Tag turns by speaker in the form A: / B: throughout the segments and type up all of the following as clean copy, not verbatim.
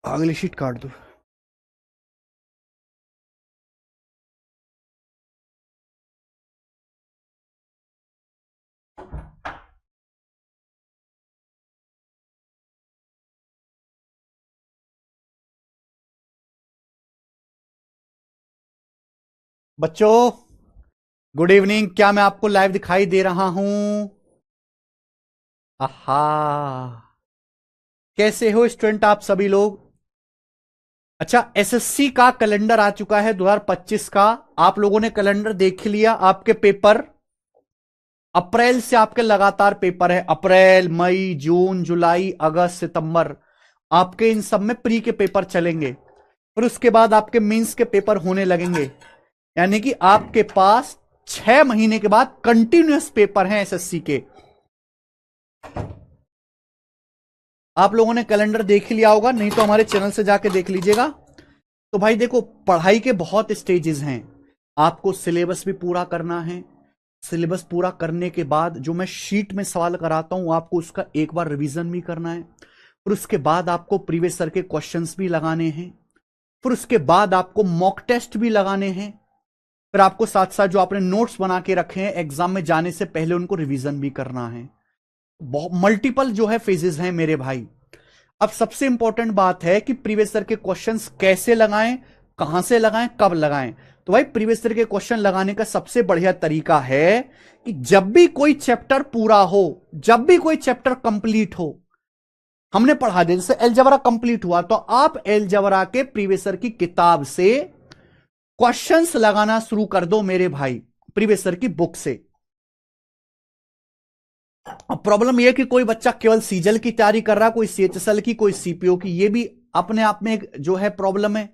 A: अगली शीट काट दो। बच्चों, गुड इवनिंग। क्या मैं आपको लाइव दिखाई दे रहा हूं? आहा, कैसे हो स्टूडेंट आप सभी लोग? अच्छा, एसएससी का कैलेंडर आ चुका है 2025 का। आप लोगों ने कैलेंडर देख लिया? आपके पेपर अप्रैल से आपके लगातार पेपर है। अप्रैल, मई, जून, जुलाई, अगस्त, सितंबर, आपके इन सब में प्री के पेपर चलेंगे। फिर उसके बाद आपके मेंस के पेपर होने लगेंगे। यानी कि आपके पास 6 महीने के बाद कंटिन्यूअस पेपर हैं एसएससी के। आप लोगों ने कैलेंडर देख लिया होगा, नहीं तो हमारे चैनल से जाके देख लीजिएगा। तो भाई देखो, पढ़ाई के बहुत स्टेजेस हैं। आपको सिलेबस भी पूरा करना है। सिलेबस पूरा करने के बाद जो मैं शीट में सवाल कराता हूं, आपको उसका एक बार रिवीजन भी करना है। फिर उसके बाद आपको प्रीवियस ईयर के क्वेश्चंस भी लगाने हैं। फिर उसके बाद आपको मॉक टेस्ट भी लगाने हैं। फिर आपको साथ साथ जो आपने नोट्स बना के रखे हैं एग्जाम में जाने से पहले उनको रिवीजन भी करना है। बहुत मल्टीपल जो है फेजेस हैं मेरे भाई। अब सबसे इंपॉर्टेंट बात है कि प्रीवियस ईयर के क्वेश्चंस कैसे लगाएं, कहां से लगाएं, कब लगाएं। तो भाई प्रीवियस ईयर के क्वेश्चन लगाने का सबसे बढ़िया तरीका है कि जब भी कोई चैप्टर पूरा हो, जब भी कोई चैप्टर कंप्लीट हो, हमने पढ़ा दिया, जैसे एलजबरा कंप्लीट हुआ तो आप एलजबरा के प्रीवियस ईयर की किताब से क्वेश्चंस लगाना शुरू कर दो मेरे भाई, प्रीवियस ईयर की बुक से। अब प्रॉब्लम यह कि कोई बच्चा केवल सीजल की तैयारी कर रहा है, कोई सीएचएसएल की, कोई सीपीओ की, ये भी अपने आप में एक जो है प्रॉब्लम है।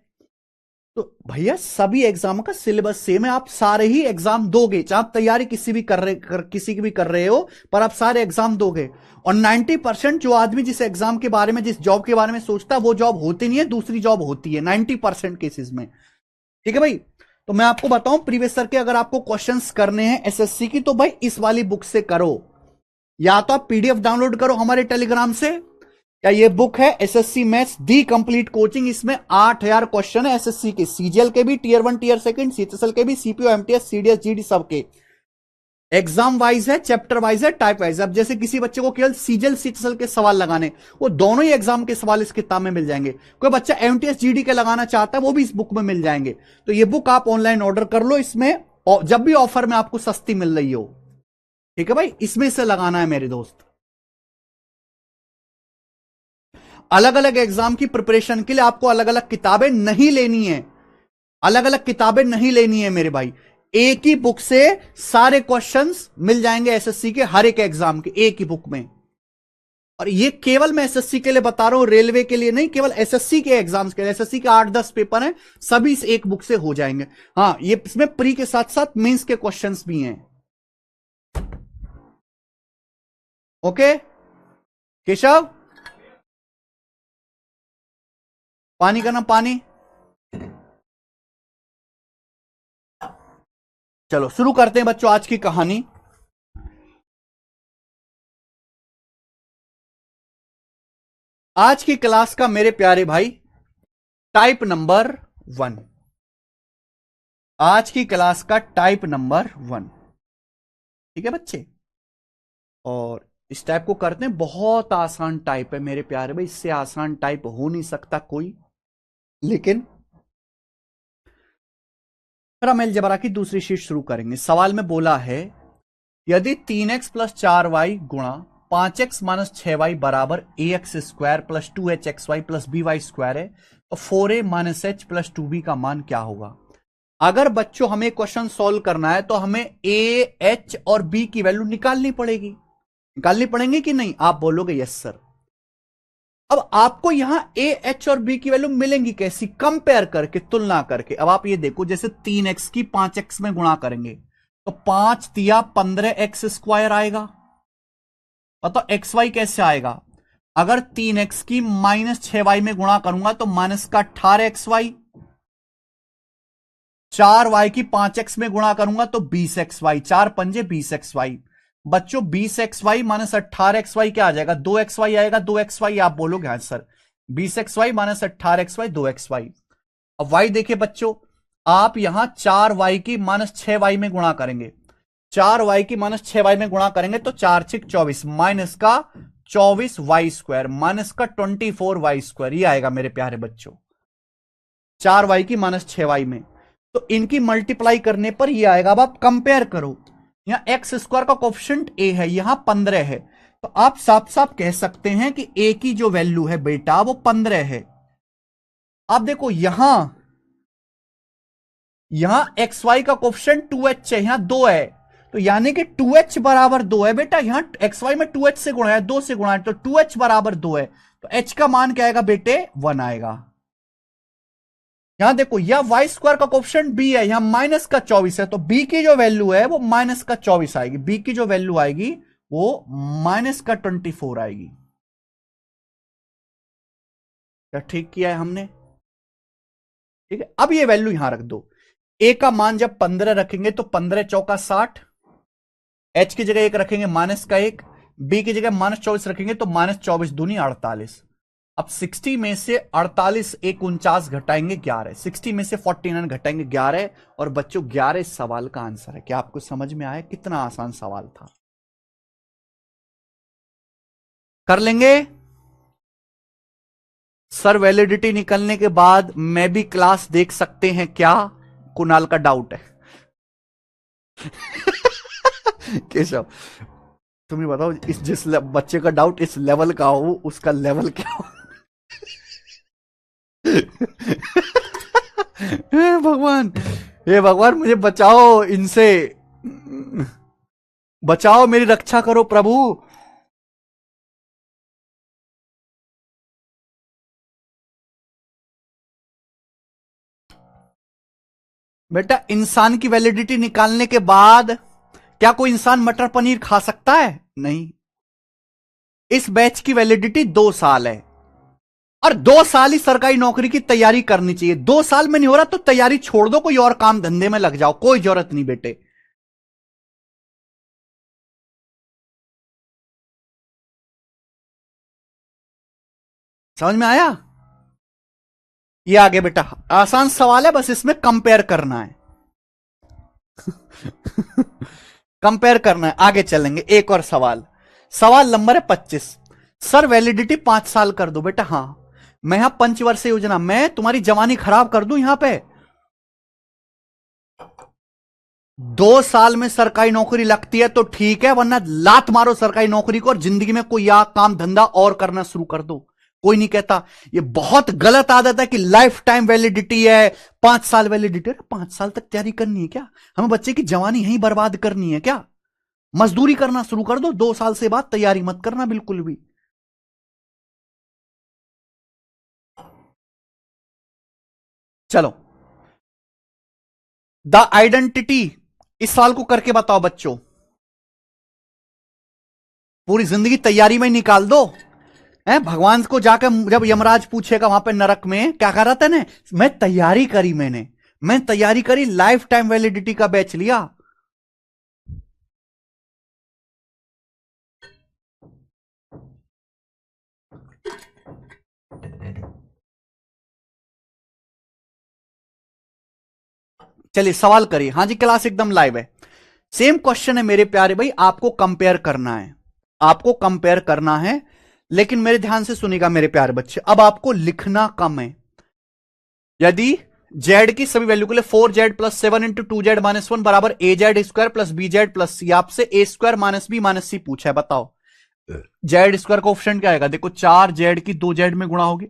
A: तो भैया सभी एग्जाम का सिलेबस सेम है, आप सारे ही एग्जाम दोगे, चाहे आप तैयारी किसी की भी कर रहे हो, पर आप सारे एग्जाम दोगे। और 90% जो आदमी जिस एग्जाम के बारे में, जिस जॉब के बारे में सोचता है, वो जॉब होती नहीं है, दूसरी जॉब होती है 90% केसेस में। ठीक है भाई। तो मैं आपको बताऊं, प्रीवियस ईयर के अगर आपको क्वेश्चंस करने हैं एसएससी की, तो भाई इस वाली बुक से करो। या तो आप पीडीएफ डाउनलोड करो हमारे टेलीग्राम से, या ये बुक है एसएससी मैथ्स दी कंप्लीट कोचिंग। इसमें 8000 क्वेश्चन है एसएससी के, सीजीएल के भी, टीयर 1 टीयर 2, सीएचएसएल के भी, सीपीओ एमटीएस सीडीएस जीडी सबके। एग्जाम वाइज है, चैप्टर वाइज है, टाइप वाइज। अब जैसे किसी बच्चे को केवल सीजीएल सीएचएसएल के सवाल लगाने, वो दोनों ही एग्जाम के सवाल इस किताब में मिल जाएंगे। कोई बच्चा एमटीएस जीडी के लगाना चाहता है, वो भी इस बुक में मिल जाएंगे। तो ये बुक आप ऑनलाइन ऑर्डर कर लो, इसमें जब भी ऑफर में आपको सस्ती मिल रही हो। ठीक है भाई, इसमें से लगाना है मेरे दोस्त। अलग अलग एग्जाम की प्रिपरेशन के लिए आपको अलग अलग किताबें नहीं लेनी है, अलग अलग किताबें नहीं लेनी है मेरे भाई। एक ही बुक से सारे क्वेश्चंस मिल जाएंगे एसएससी के, हर एक एग्जाम के एक ही बुक में। और ये केवल मैं एसएससी के लिए बता रहा हूं, रेलवे के लिए नहीं, केवल एसएससी के एग्जाम्स के लिए। एसएससी के 8-10 पेपर हैं, सभी इस एक बुक से हो जाएंगे। हाँ, ये इसमें प्री के साथ साथ मेंस के क्वेश्चंस भी हैं। ओके केशव, पानी का ना पानी। चलो शुरू करते हैं बच्चों आज की कहानी। आज की क्लास का मेरे प्यारे भाई टाइप नंबर 1। आज की क्लास का टाइप नंबर 1। ठीक है बच्चे, और इस टाइप को करते हैं, बहुत आसान टाइप है मेरे प्यारे भाई, इससे आसान टाइप हो नहीं सकता कोई। लेकिन फिर हम अलजेब्रा की दूसरी शीट शुरू करेंगे। सवाल में बोला है, यदि 3x प्लस 4y गुणा 5x माइनस 6y बराबर ax square plus 2hxy plus by square है, तो 4a minus h plus 2b का मान क्या होगा? अगर बच्चों हमें क्वेश्चन सॉल्व करना है तो हमें a, h और b की वैल्यू निकालनी पड़ेगी। निकालनी पड़ेंगी कि नहीं? आप बोलोगे यस सर। अब आपको यहां ए, एच और बी की वैल्यू मिलेंगी कैसी? कंपेयर करके, तुलना करके। अब आप ये देखो, जैसे 3x की 5x में गुणा करेंगे तो 5 तिया 15x स्क्वायर आएगा। बताओ एक्स वाई कैसे आएगा? अगर 3x की माइनस 6y में गुणा करूंगा तो माइनस का 18xy, 4y की 5x में गुणा करूंगा तो 20xy, 4 पंजे 20xy। बच्चों 20xy माइनस 18xy क्या आ जाएगा? 2xy आएगा। 2xy आप बोलोगे हाँ sir. 20xy minus 18xy 2xy। अब y देखिए बच्चों, आप यहां 4y की माइनस 6y में गुणा करेंगे, 4y की माइनस 6y में गुणा करेंगे तो 4 6 24 माइनस का 24y² माइनस का 24y², ये आएगा मेरे प्यारे बच्चों 4y की माइनस 6y में। तो इनकी मल्टीप्लाई करने पर ये आएगा। अब आप कंपेयर करो, यहां x² का कोफिशिएंट a है, यहां 15 है, तो आप साफ साफ कह सकते हैं कि a की जो वैल्यू है बेटा वो 15 है। आप देखो यहां xy का कोफिशिएंट 2h है, यहां 2 है, तो यानी कि 2h बराबर 2 है बेटा। यहां xy में 2h से गुणा है, 2 से गुणा है, तो 2h बराबर 2 है, तो h का मान क्या आएगा बेटे 1 आएगा। यहां देखो यह y² का कोफिशिएंट b है, यहां माइनस का 24 है, तो b की जो वैल्यू है वो माइनस का 24 आएगी, b की जो वैल्यू आएगी वो माइनस का 24 आएगी। क्या ठीक किया है हमने? ठीक है, अब ये वैल्यू यहां रख दो। a का मान जब 15 रखेंगे तो 15 चौका 60, h की जगह 1 रखेंगे माइनस का 1, b की जगह माइनस 24 रखेंगे तो माइनस 24 दूनी 48। अब 60 में से 48 एक 49 घटाएंगे 11, 60 में से 49 घटाएंगे 11, और बच्चों 11 इस सवाल का आंसर है। क्या आपको समझ में आया? कितना आसान सवाल था। कर लेंगे सर? वैलिडिटी निकलने के बाद मैं भी क्लास देख सकते हैं क्या? कुणाल का डाउट है। केशव तुम्हें बताओ, इस जिस बच्चे का डाउट इस लेवल का हो उसका लेवल क्या हो? हे भगवान, हे भगवान मुझे बचाओ इनसे, बचाओ, मेरी रक्षा करो प्रभु। बेटा इंसान की वैलिडिटी निकालने के बाद क्या कोई इंसान मटर पनीर खा सकता है? नहीं। इस बैच की वैलिडिटी 2 साल है, और 2 साल ही सरकारी नौकरी की तैयारी करनी चाहिए। 2 साल में नहीं हो रहा तो तैयारी छोड़ दो, कोई और काम धंधे में लग जाओ, कोई जरूरत नहीं बेटे। समझ में आया? ये आगे बेटा आसान सवाल है, बस इसमें कंपेयर करना है। कंपेयर करना है। आगे चलेंगे, एक और सवाल, सवाल नंबर है 25। सर वैलिडिटी 5 साल कर दो बेटा। हां, मैं यहां पंचवर्षीय योजना, मैं तुम्हारी जवानी खराब कर दूं यहां पे? 2 साल में सरकारी नौकरी लगती है तो ठीक है, वरना लात मारो सरकारी नौकरी को और जिंदगी में कोई काम धंधा और करना शुरू कर दो। कोई नहीं कहता, ये बहुत गलत आदत है कि लाइफ टाइम वैलिडिटी है, 5 साल वैलिडिटी है। 5 साल तक तैयारी करनी है क्या? हमें बच्चे की जवानी यहीं बर्बाद करनी है क्या? मजदूरी करना शुरू कर दो, 2 साल से बाद तैयारी मत करना बिल्कुल भी। चलो, द आइडेंटिटी, इस सवाल को करके बताओ बच्चों। पूरी जिंदगी तैयारी में ही निकाल दो। भगवान को जाकर जब यमराज पूछेगा वहां पे नरक में, क्या कर रहा था ने? मैं तैयारी करी, मैं तैयारी करी, लाइफ टाइम वैलिडिटी का बैच लिया। चलिए सवाल करिए। हाँ जी, क्लास एकदम लाइव है। सेम क्वेश्चन है मेरे प्यारे भाई, आपको कंपेयर करना है, आपको कंपेयर करना है, लेकिन मेरे ध्यान से सुनिएगा मेरे प्यारे बच्चे। अब आपको लिखना कम है। यदि जेड की सभी वैल्यू के लिए 4z plus 7 into 2z minus 1 बराबर az² प्लस bz प्लस सी, आपसे a² माइनस बी माइनस सी पूछा है, बताओ z² का ऑप्शन क्या आएगा? देखो 4z की 2z में गुणा होगी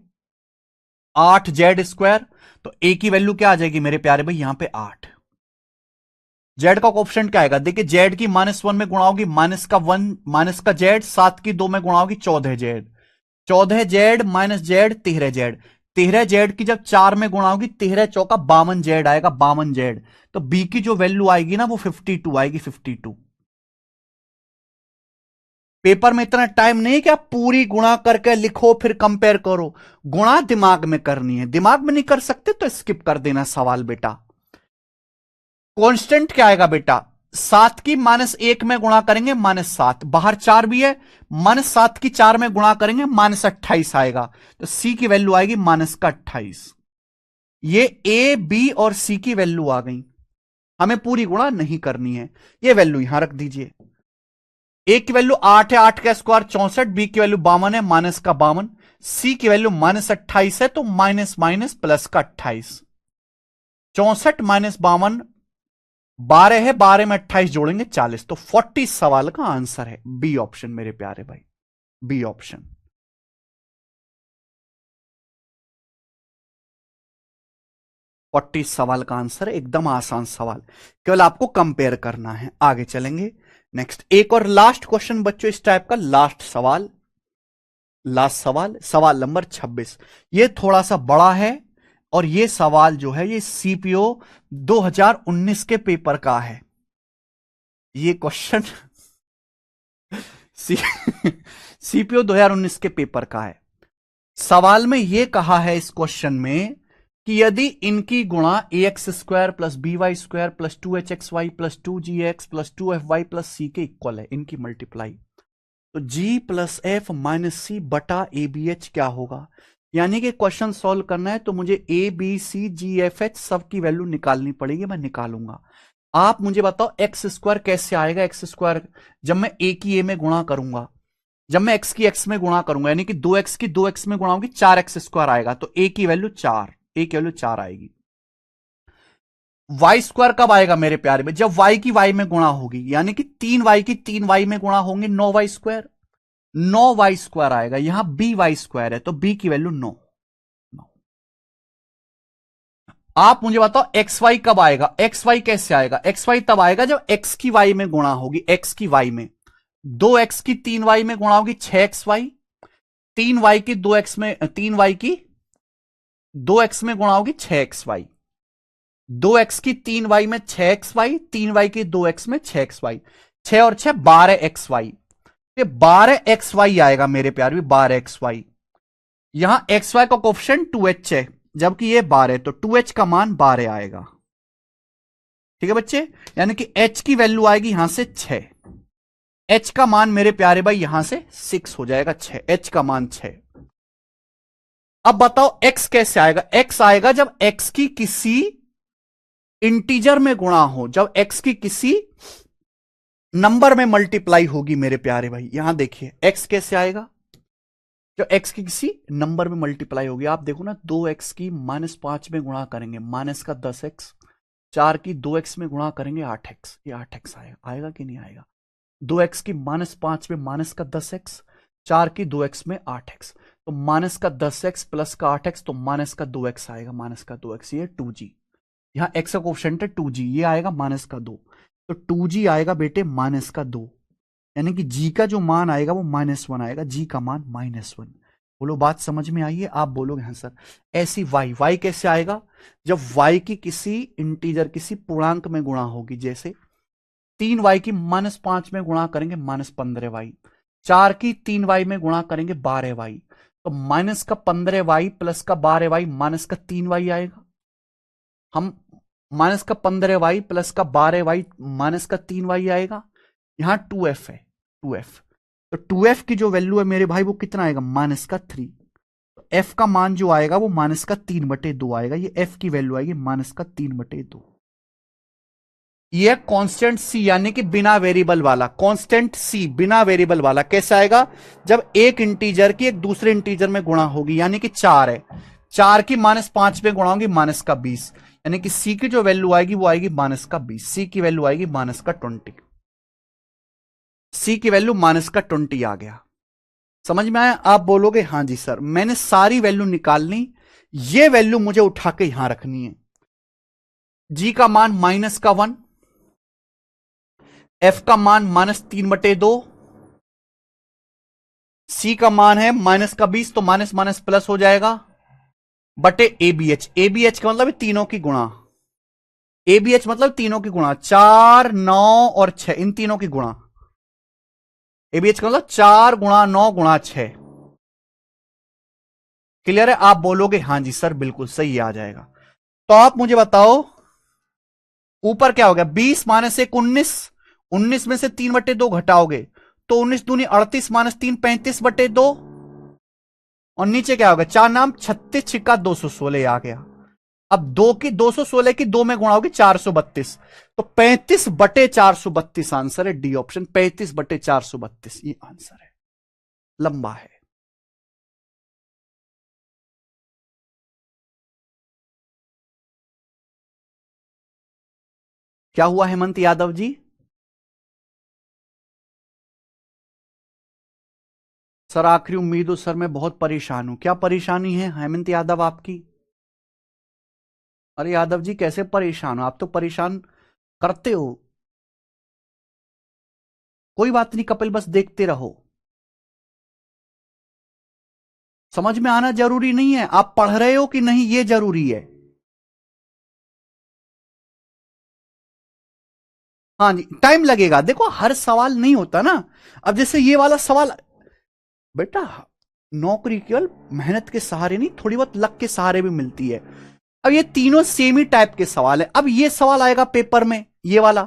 A: 8z², तो a की वैल्यू क्या आ जाएगी मेरे प्यारे भाई? यहां पे 8। जेड का ऑप्शन क्या आएगा? देखिए जेड की -1 में गुणा होगी माइनस का 1 माइनस का जेड, 7 की 2 में गुणा होगी 14z, 14z minus Z 13z, 13z की जब 4 में गुणा होगी 13 चौका 52z आएगा, 52z। तो बी की जो वैल्यू आएगी ना वो 52 आएगी, 52। पेपर में इतना टाइम नहीं कि आप पूरी गुणा करके लिखो फिर कंपेयर करो। गुणा दिमाग में करनी है, दिमाग में नहीं कर सकते तो स्किप कर देना सवाल बेटा। कांस्टेंट क्या आएगा बेटा? 7 की -1 में गुणा करेंगे -7, बाहर 4 भी है, -7 की 4 में गुणा करेंगे -28 आएगा, तो सी की वैल्यू आएगी -28। ये ए बी और सी की वैल्यू आ गई, हमें पूरी गुणा नहीं करनी है, ये वैल्यू यहां रख दीजिए। ए की वैल्यू 8 है, 8 का स्क्वायर 64, बी की वैल्यू 52 है, माइनस का 52, सी की वैल्यू -28 है, तो माइनस माइनस प्लस का 28, 64 - 52 12 है, 12 में 28 जोड़ेंगे 40, तो 40 सवाल का आंसर है बी ऑप्शन मेरे प्यारे भाई, बी ऑप्शन। 40 सवाल का आंसर, एकदम आसान सवाल, केवल आपको कंपेयर करना है। आगे चलेंगे, नेक्स्ट एक और लास्ट क्वेश्चन बच्चों इस टाइप का, लास्ट सवाल, लास्ट सवाल, सवाल नंबर 26। ये थोड़ा सा बड़ा है और ये सवाल जो है ये सीपीओ 2019 के पेपर का है। ये क्वेश्चन सीपीओ 2019 के पेपर का है। सवाल में यह कहा है इस क्वेश्चन में कि यदि इनकी गुणा ax² + by² + 2hxy + 2gx + 2fy + c के इक्वल है, इनकी मल्टीप्लाई, तो g + f - c बटा abh क्या होगा। यानी कि क्वेश्चन सॉल्व करना है तो मुझे a b c g f h सब की वैल्यू निकालनी पड़ेगी, मैं निकालूंगा। आप मुझे बताओ x² कैसे आएगा, x² जब मैं a की a में गुणा करूंगा, जब मैं x की x में गुणा करूंगा, यानी कि 2x की 2x में गुणा होगी 4x² आएगा, तो a की वैल्यू 4, a की वैल्यू 4 आएगी। y² कब आएगा मेरे प्यारे में, जब y की y में गुणा होगी, यानी कि 3y की 3y में गुणा होंगे 9y², 9y² आएगा। यहां by² है तो b की वैल्यू 9। आप मुझे बताओ xy कब आएगा, xy कैसे आएगा, xy तब आएगा जब x की y में गुणा होगी, x की y में 2x की 3y में गुणा होगी 6xy, 3y की 2x में 3y की 2x में गुणा होगी 6xy, 2x की 3y में 6xy, 3y की 2x में 6xy, 6 और 6 12xy, ये 12xy आएगा मेरे प्यार भी, 12xy। यहां xy का कोफिशिएंट 2h है, जबकि ये 12, तो 2h का मान 12 आएगा। ठीक है बच्चे, यानी कि h की वैल्यू आएगी यहां से 6, h का मान मेरे प्यारे भाई यहां से 6 हो जाएगा, 6, h का मान 6। अब बताओ x कैसे आएगा, x आएगा जब x की किसी इंटीजर में गुणा हो, जब x की किसी नंबर में मल्टीप्लाई होगी मेरे प्यारे भाई। यहां देखिए x कैसे आएगा, जब x की किसी नंबर में मल्टीप्लाई होगी। आप देखो ना, 2x की -5 में गुणा करेंगे -10x, 4 की 2x में गुणा करेंगे 8x, ये 8x आएगा, आएगा कि नहीं आएगा। 2x की -5 में -10x, 4 की 2x में 8x, तो -10x प्लस का 8x, तो -2x आएगा, -2x, ये 2g, यहां x का कोफिशिएंट है 2g, ये आएगा -2, तो 2g आएगा बेटे -2, यानी कि g का जो मान आएगा वो -1 आएगा, g का मान -1। बोलो बात समझ में आई है, आप बोलोगे हाँ सर। ऐसी y कैसे आएगा, जब y की किसी इंटीजर किसी पूर्णांक में गुणा होगी, जैसे 3y की -5 में गुणा करेंगे -15y, 4 की 3y में गुणा करेंगे 12y, तो -15y प्लस का 12y -3y आएगा। हम -15y प्लस का 12y -3y आएगा। यहां 2f है, 2f, तो 2f की जो वैल्यू है मेरे भाई वो कितना आएगा, -3, तो f का मान जो आएगा वो -3/2 आएगा, ये f की वैल्यू आएगी -3/2। ये कांस्टेंट c, यानी कि बिना वेरिएबल वाला, कांस्टेंट c बिना वेरिएबल वाला कैसे आएगा, जब एक इंटीजर की एक दूसरे इंटीजर में गुणा होगी, यानी कि 4 है, 4 की -5 में गुणा होगी -20, यानी कि c की जो वैल्यू आएगी वो आएगी -20, c की वैल्यू आएगी -20, c की वैल्यू -20 आ गया। समझ में आया, आप बोलोगे हां जी सर, मैंने सारी वैल्यू निकाल ली, ये वैल्यू मुझे उठा के यहां रखनी है। g का मान -1, f का मान -3/2, c का मान है -20, तो माइनस माइनस प्लस हो जाएगा, बटे abh, abh का मतलब तीनों की गुणा, abh मतलब तीनों की गुणा, 4, 9 और 6, इन तीनों की गुणा, abh का मतलब 4 × 9 × 6। क्लियर है, आप बोलोगे हां जी सर बिल्कुल सही आ जाएगा। तो आप मुझे बताओ ऊपर क्या हो गया 20 माइनस 1 19, 19 में से 3/2 घटाओगे तो 19 दूनी 38 माइनस 3 35/2, और नीचे क्या होगा 4 नाम 36 छिक्का 216 आ गया। अब 216 की 2 में गुणा होगी 432, तो 35/432 आंसर है डी ऑप्शन, 35/432 ये आंसर है, लंबा है। क्या हुआ हेमंत यादव जी? सर आखिरी उम्मीद हो सर, मैं बहुत परेशान हूं। क्या परेशानी है हेमंत यादव आपकी? अरे यादव जी कैसे परेशान हो आप, तो परेशान करते हो। कोई बात नहीं कपिल, बस देखते रहो। समझ में आना जरूरी नहीं है, आप पढ़ रहे हो कि नहीं ये जरूरी है। हाँ जी टाइम लगेगा, देखो हर सवाल नहीं होता ना। अब जैसे ये वाला सवाल बेटा, नौकरी केवल मेहनत के सहारे नहीं, थोड़ी बहुत लक के सहारे भी मिलती है। अब ये तीनों सेम ही टाइप के सवाल है। अब ये सवाल आएगा पेपर में ये वाला,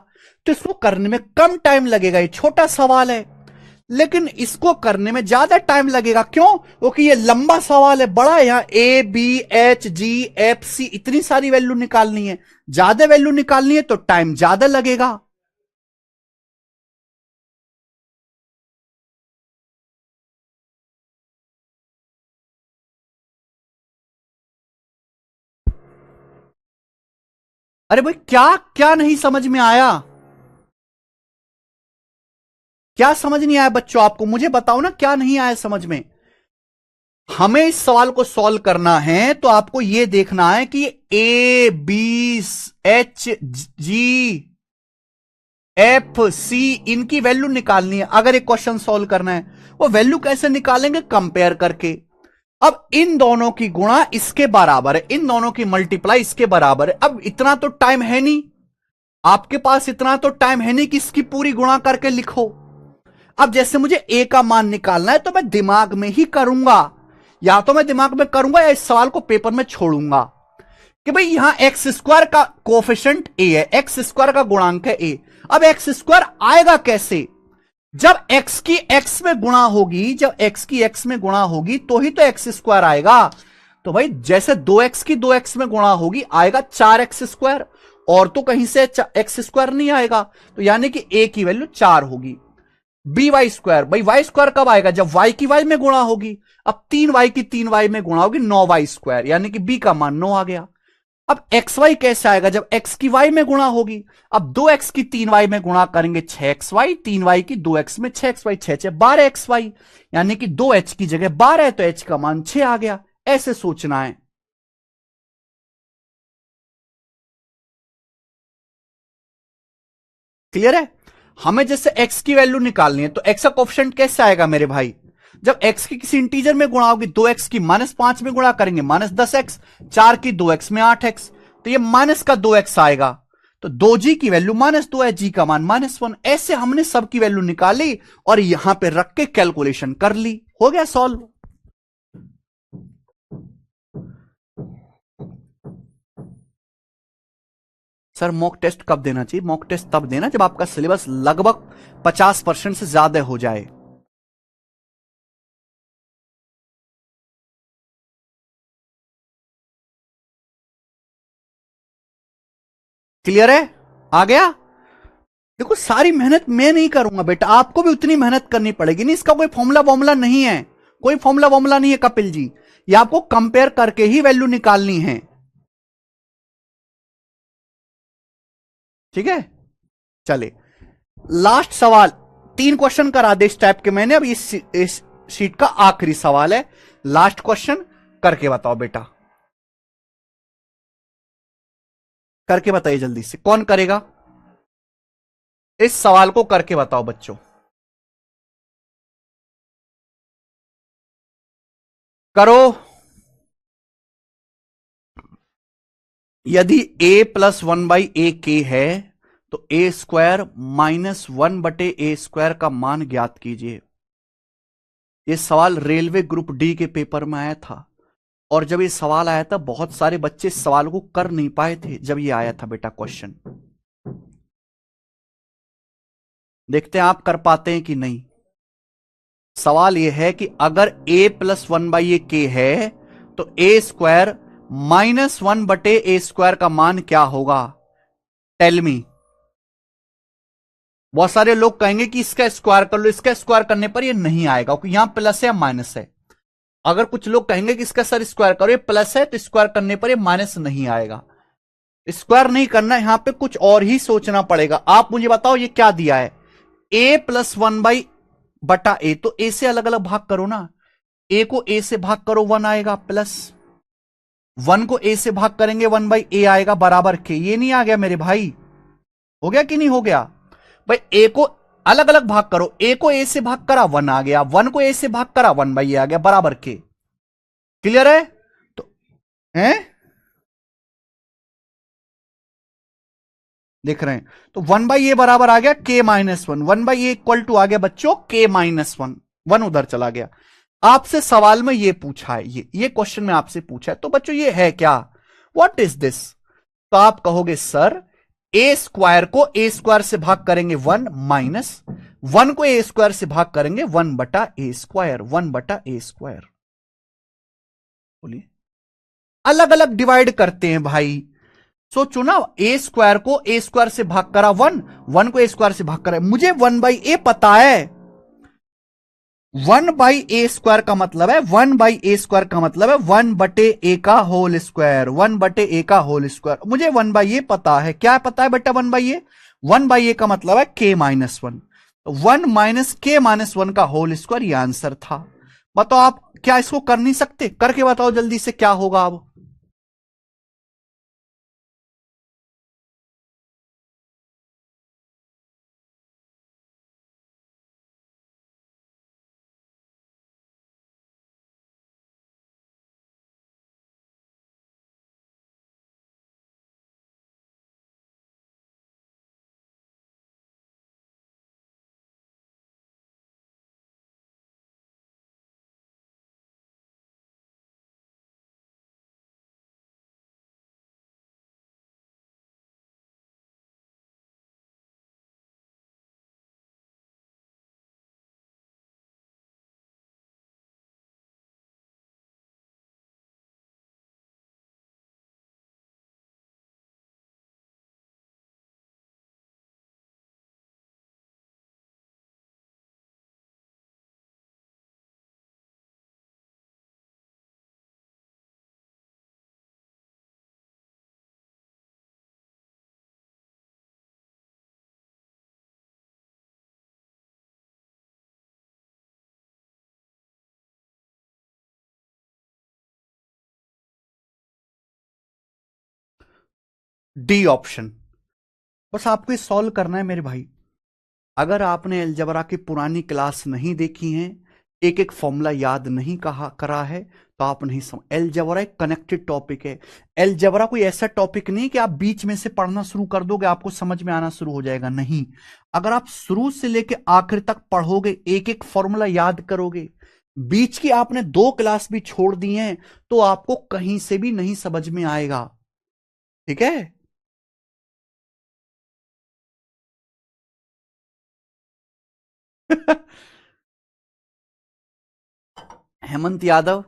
A: तो इसको करने में कम टाइम लगेगा, ये छोटा सवाल है। लेकिन इसको करने में ज्यादा टाइम लगेगा, क्यों? क्योंकि ये लंबा सवाल है, बड़ा है। यहां A B H G F C इतनी सारी वैल्यू निकालनी है, ज्यादा वैल्यू निकालनी है तो टाइम ज्यादा लगेगा। अरे भाई क्या क्या नहीं समझ में आया? क्या समझ नहीं आया बच्चों आपको? मुझे बताओ ना क्या नहीं आया समझ में। हमें इस सवाल को सॉल्व करना है तो आपको यह देखना है कि A B H G F C इनकी वैल्यू निकालनी है अगर एक क्वेश्चन सॉल्व करना है। वो वैल्यू कैसे निकालेंगे? कंपेयर करके। अब इन दोनों की गुणा इसके बराबर है, इन दोनों की मल्टीप्लाई इसके बराबर है। अब इतना तो टाइम है नहीं आपके पास, इतना तो टाइम है नहीं कि इसकी पूरी गुणा करके लिखो। अब जैसे मुझे ए का मान निकालना है तो मैं दिमाग में ही करूंगा, या तो मैं दिमाग में करूंगा या इस सवाल को पेपर में छोड़ूंगा कि भाई यहां एक्स स्क्वायर का कोफिशिएंट ए है, एक्स स्क्वायर का गुणांक है ए। अब एक्स स्क्वायर आएगा कैसे? जब एक्स की एक्स में गुणा होगी, जब एक्स की एक्स में गुणा होगी तो ही तो एक्स स्क्वायर आएगा। तो भाई जैसे 2x की 2x में गुणा होगी आएगा 4x स्क्वायर, और तो कहीं से एक्स स्क्वायर नहीं आएगा, तो यानी कि ए की वैल्यू 4 होगी। बी वाई स्क्वायर, भाई वाई स्क्वायर कब आएगा? जब वाई की वाई में गुणा होगी। अब 3y की 3y में गुणा होगी 9y स्क्वायर, यानी कि बी का मान 9 आ गया। अब एक्स वाई कैसे आएगा? जब एक्स की वाई में गुणा होगी। अब 2x की 3y में गुणा करेंगे 6xy, 3y की 2x में 6xy, 6 12xy, यानी कि 2h की जगह 12 है तो h का मान 6 आ गया। ऐसे सोचना है। क्लियर है? हमें जैसे x की वैल्यू निकालनी है तो x का कोफिशिएंट कैसे आएगा मेरे भाई? जब x की किसी इंटीजर में गुणा होगी, 2x की -5 में गुणा करेंगे -10x, 4 की 2x में 8x, तो ये माइनस का 2x आएगा। तो 2g की वैल्यू -2 है, g का मान -1। ऐसे हमने सबकी वैल्यू निकाली और यहां पे रख के कैलकुलेशन कर ली, हो गया सॉल्व। सर मॉक टेस्ट कब देना चाहिए? मॉक टेस्ट तब देना जब आपका सिलेबस लगभग 50% से ज्यादा हो जाए। क्लियर है? आ गया? देखो सारी मेहनत मैं नहीं करूंगा बेटा, आपको भी उतनी मेहनत करनी पड़ेगी। नहीं इसका कोई फॉर्मूला वॉर्मूला नहीं है, कोई फॉर्मूला वॉर्मूला नहीं है कपिल जी, ये आपको कंपेयर करके ही वैल्यू निकालनी है। ठीक है चले, लास्ट सवाल, 3 क्वेश्चन करा दे इस टाइप के मैंने। अब इस शीट का आखिरी सवाल है, लास्ट क्वेश्चन करके बताओ बेटा, करके बताइए जल्दी से, कौन करेगा? इस सवाल को करके बताओ बच्चों। करो। यदि a प्लस 1/a है तो a स्क्वायर -1/a² का मान ज्ञात कीजिए। यह सवाल रेलवे ग्रुप डी के पेपर में आया था, और जब ये सवाल आया था बहुत सारे बच्चे इस सवाल को कर नहीं पाए थे जब ये आया था बेटा क्वेश्चन। देखते हैं आप कर पाते हैं कि नहीं। सवाल यह है कि अगर a प्लस 1/a है तो a स्क्वायर -1/a² का मान क्या होगा? Tell me. बहुत सारे लोग कहेंगे कि इसका स्क्वायर कर लो, इसका स्क्वायर करने पर ये नहीं आएगा क्योंकि यहां प्लस है या माइनस है। अगर कुछ लोग कहेंगे कि इसका सर स्क्वायर करो, ये प्लस है तो स्क्वायर करने पर ये माइनस नहीं आएगा। स्क्वायर नहीं करना, यहां पे कुछ और ही सोचना पड़ेगा। आप मुझे बताओ ये क्या दिया है? a प्लस 1/a, तो a से अलग अलग भाग करो ना। a को a से भाग करो 1 आएगा, प्लस 1 को a से भाग करेंगे 1/a आएगा बराबर के। ये नहीं आ गया मेरे भाई? हो गया कि नहीं हो गया? भाई a को अलग अलग भाग करो। a को a से भाग करा 1 आ गया, 1 को a से भाग करा 1/a आ गया बराबर के। क्लियर है? तो हैं, देख रहे हैं? तो 1/a बराबर आ गया k-1, 1/a इक्वल टू आ गया बच्चों k-1, 1 उधर चला गया। आपसे सवाल में ये पूछा है, ये क्वेश्चन में आपसे पूछा है, तो बच्चों ये है क्या? What is this? तो आप कहोगे सर ए स्क्वायर को ए स्क्वायर से भाग करेंगे 1 माइनस 1 को ए स्क्वायर से भाग करेंगे 1/a², 1/a²। बोलिए, अलग अलग डिवाइड करते हैं भाई। सोचो ना, ए स्क्वायर को ए स्क्वायर से भाग करा 1, 1 को ए स्क्वायर से भाग करा, मुझे 1/a पता है। 1/a² का मतलब है 1/a² का मतलब है 1/a का होल स्क्वायर, 1/a का होल स्क्वायर। मुझे 1/a पता है। क्या पता है बेटा? 1/a, 1/a का मतलब है k-1, 1 माइनस k-1 का होल स्क्वायर, ये आंसर था। बताओ आप क्या इसको कर नहीं सकते? करके बताओ जल्दी से क्या होगा अब। D option. बस आपको ये सॉल्व करना है मेरे भाई। अगर आपने अलजेब्रा की पुरानी क्लास नहीं देखी है, एक एक फॉर्मूला याद नहीं कहा करा है, तो आप नहीं समझ। अलजेब्रा एक कनेक्टेड टॉपिक है। अलजेब्रा कोई ऐसा टॉपिक नहीं कि आप बीच में से पढ़ना शुरू कर दोगे आपको समझ में आना शुरू हो जाएगा, नहीं। अगर आप शुरू से लेके आखिर तक पढ़ोगे, एक एक फॉर्मूला याद करोगे, बीच की आपने 2 क्लास भी छोड़ दी हैं, तो आपको कहीं से भी नहीं समझ में आएगा। ठीक है? हेमंत यादव,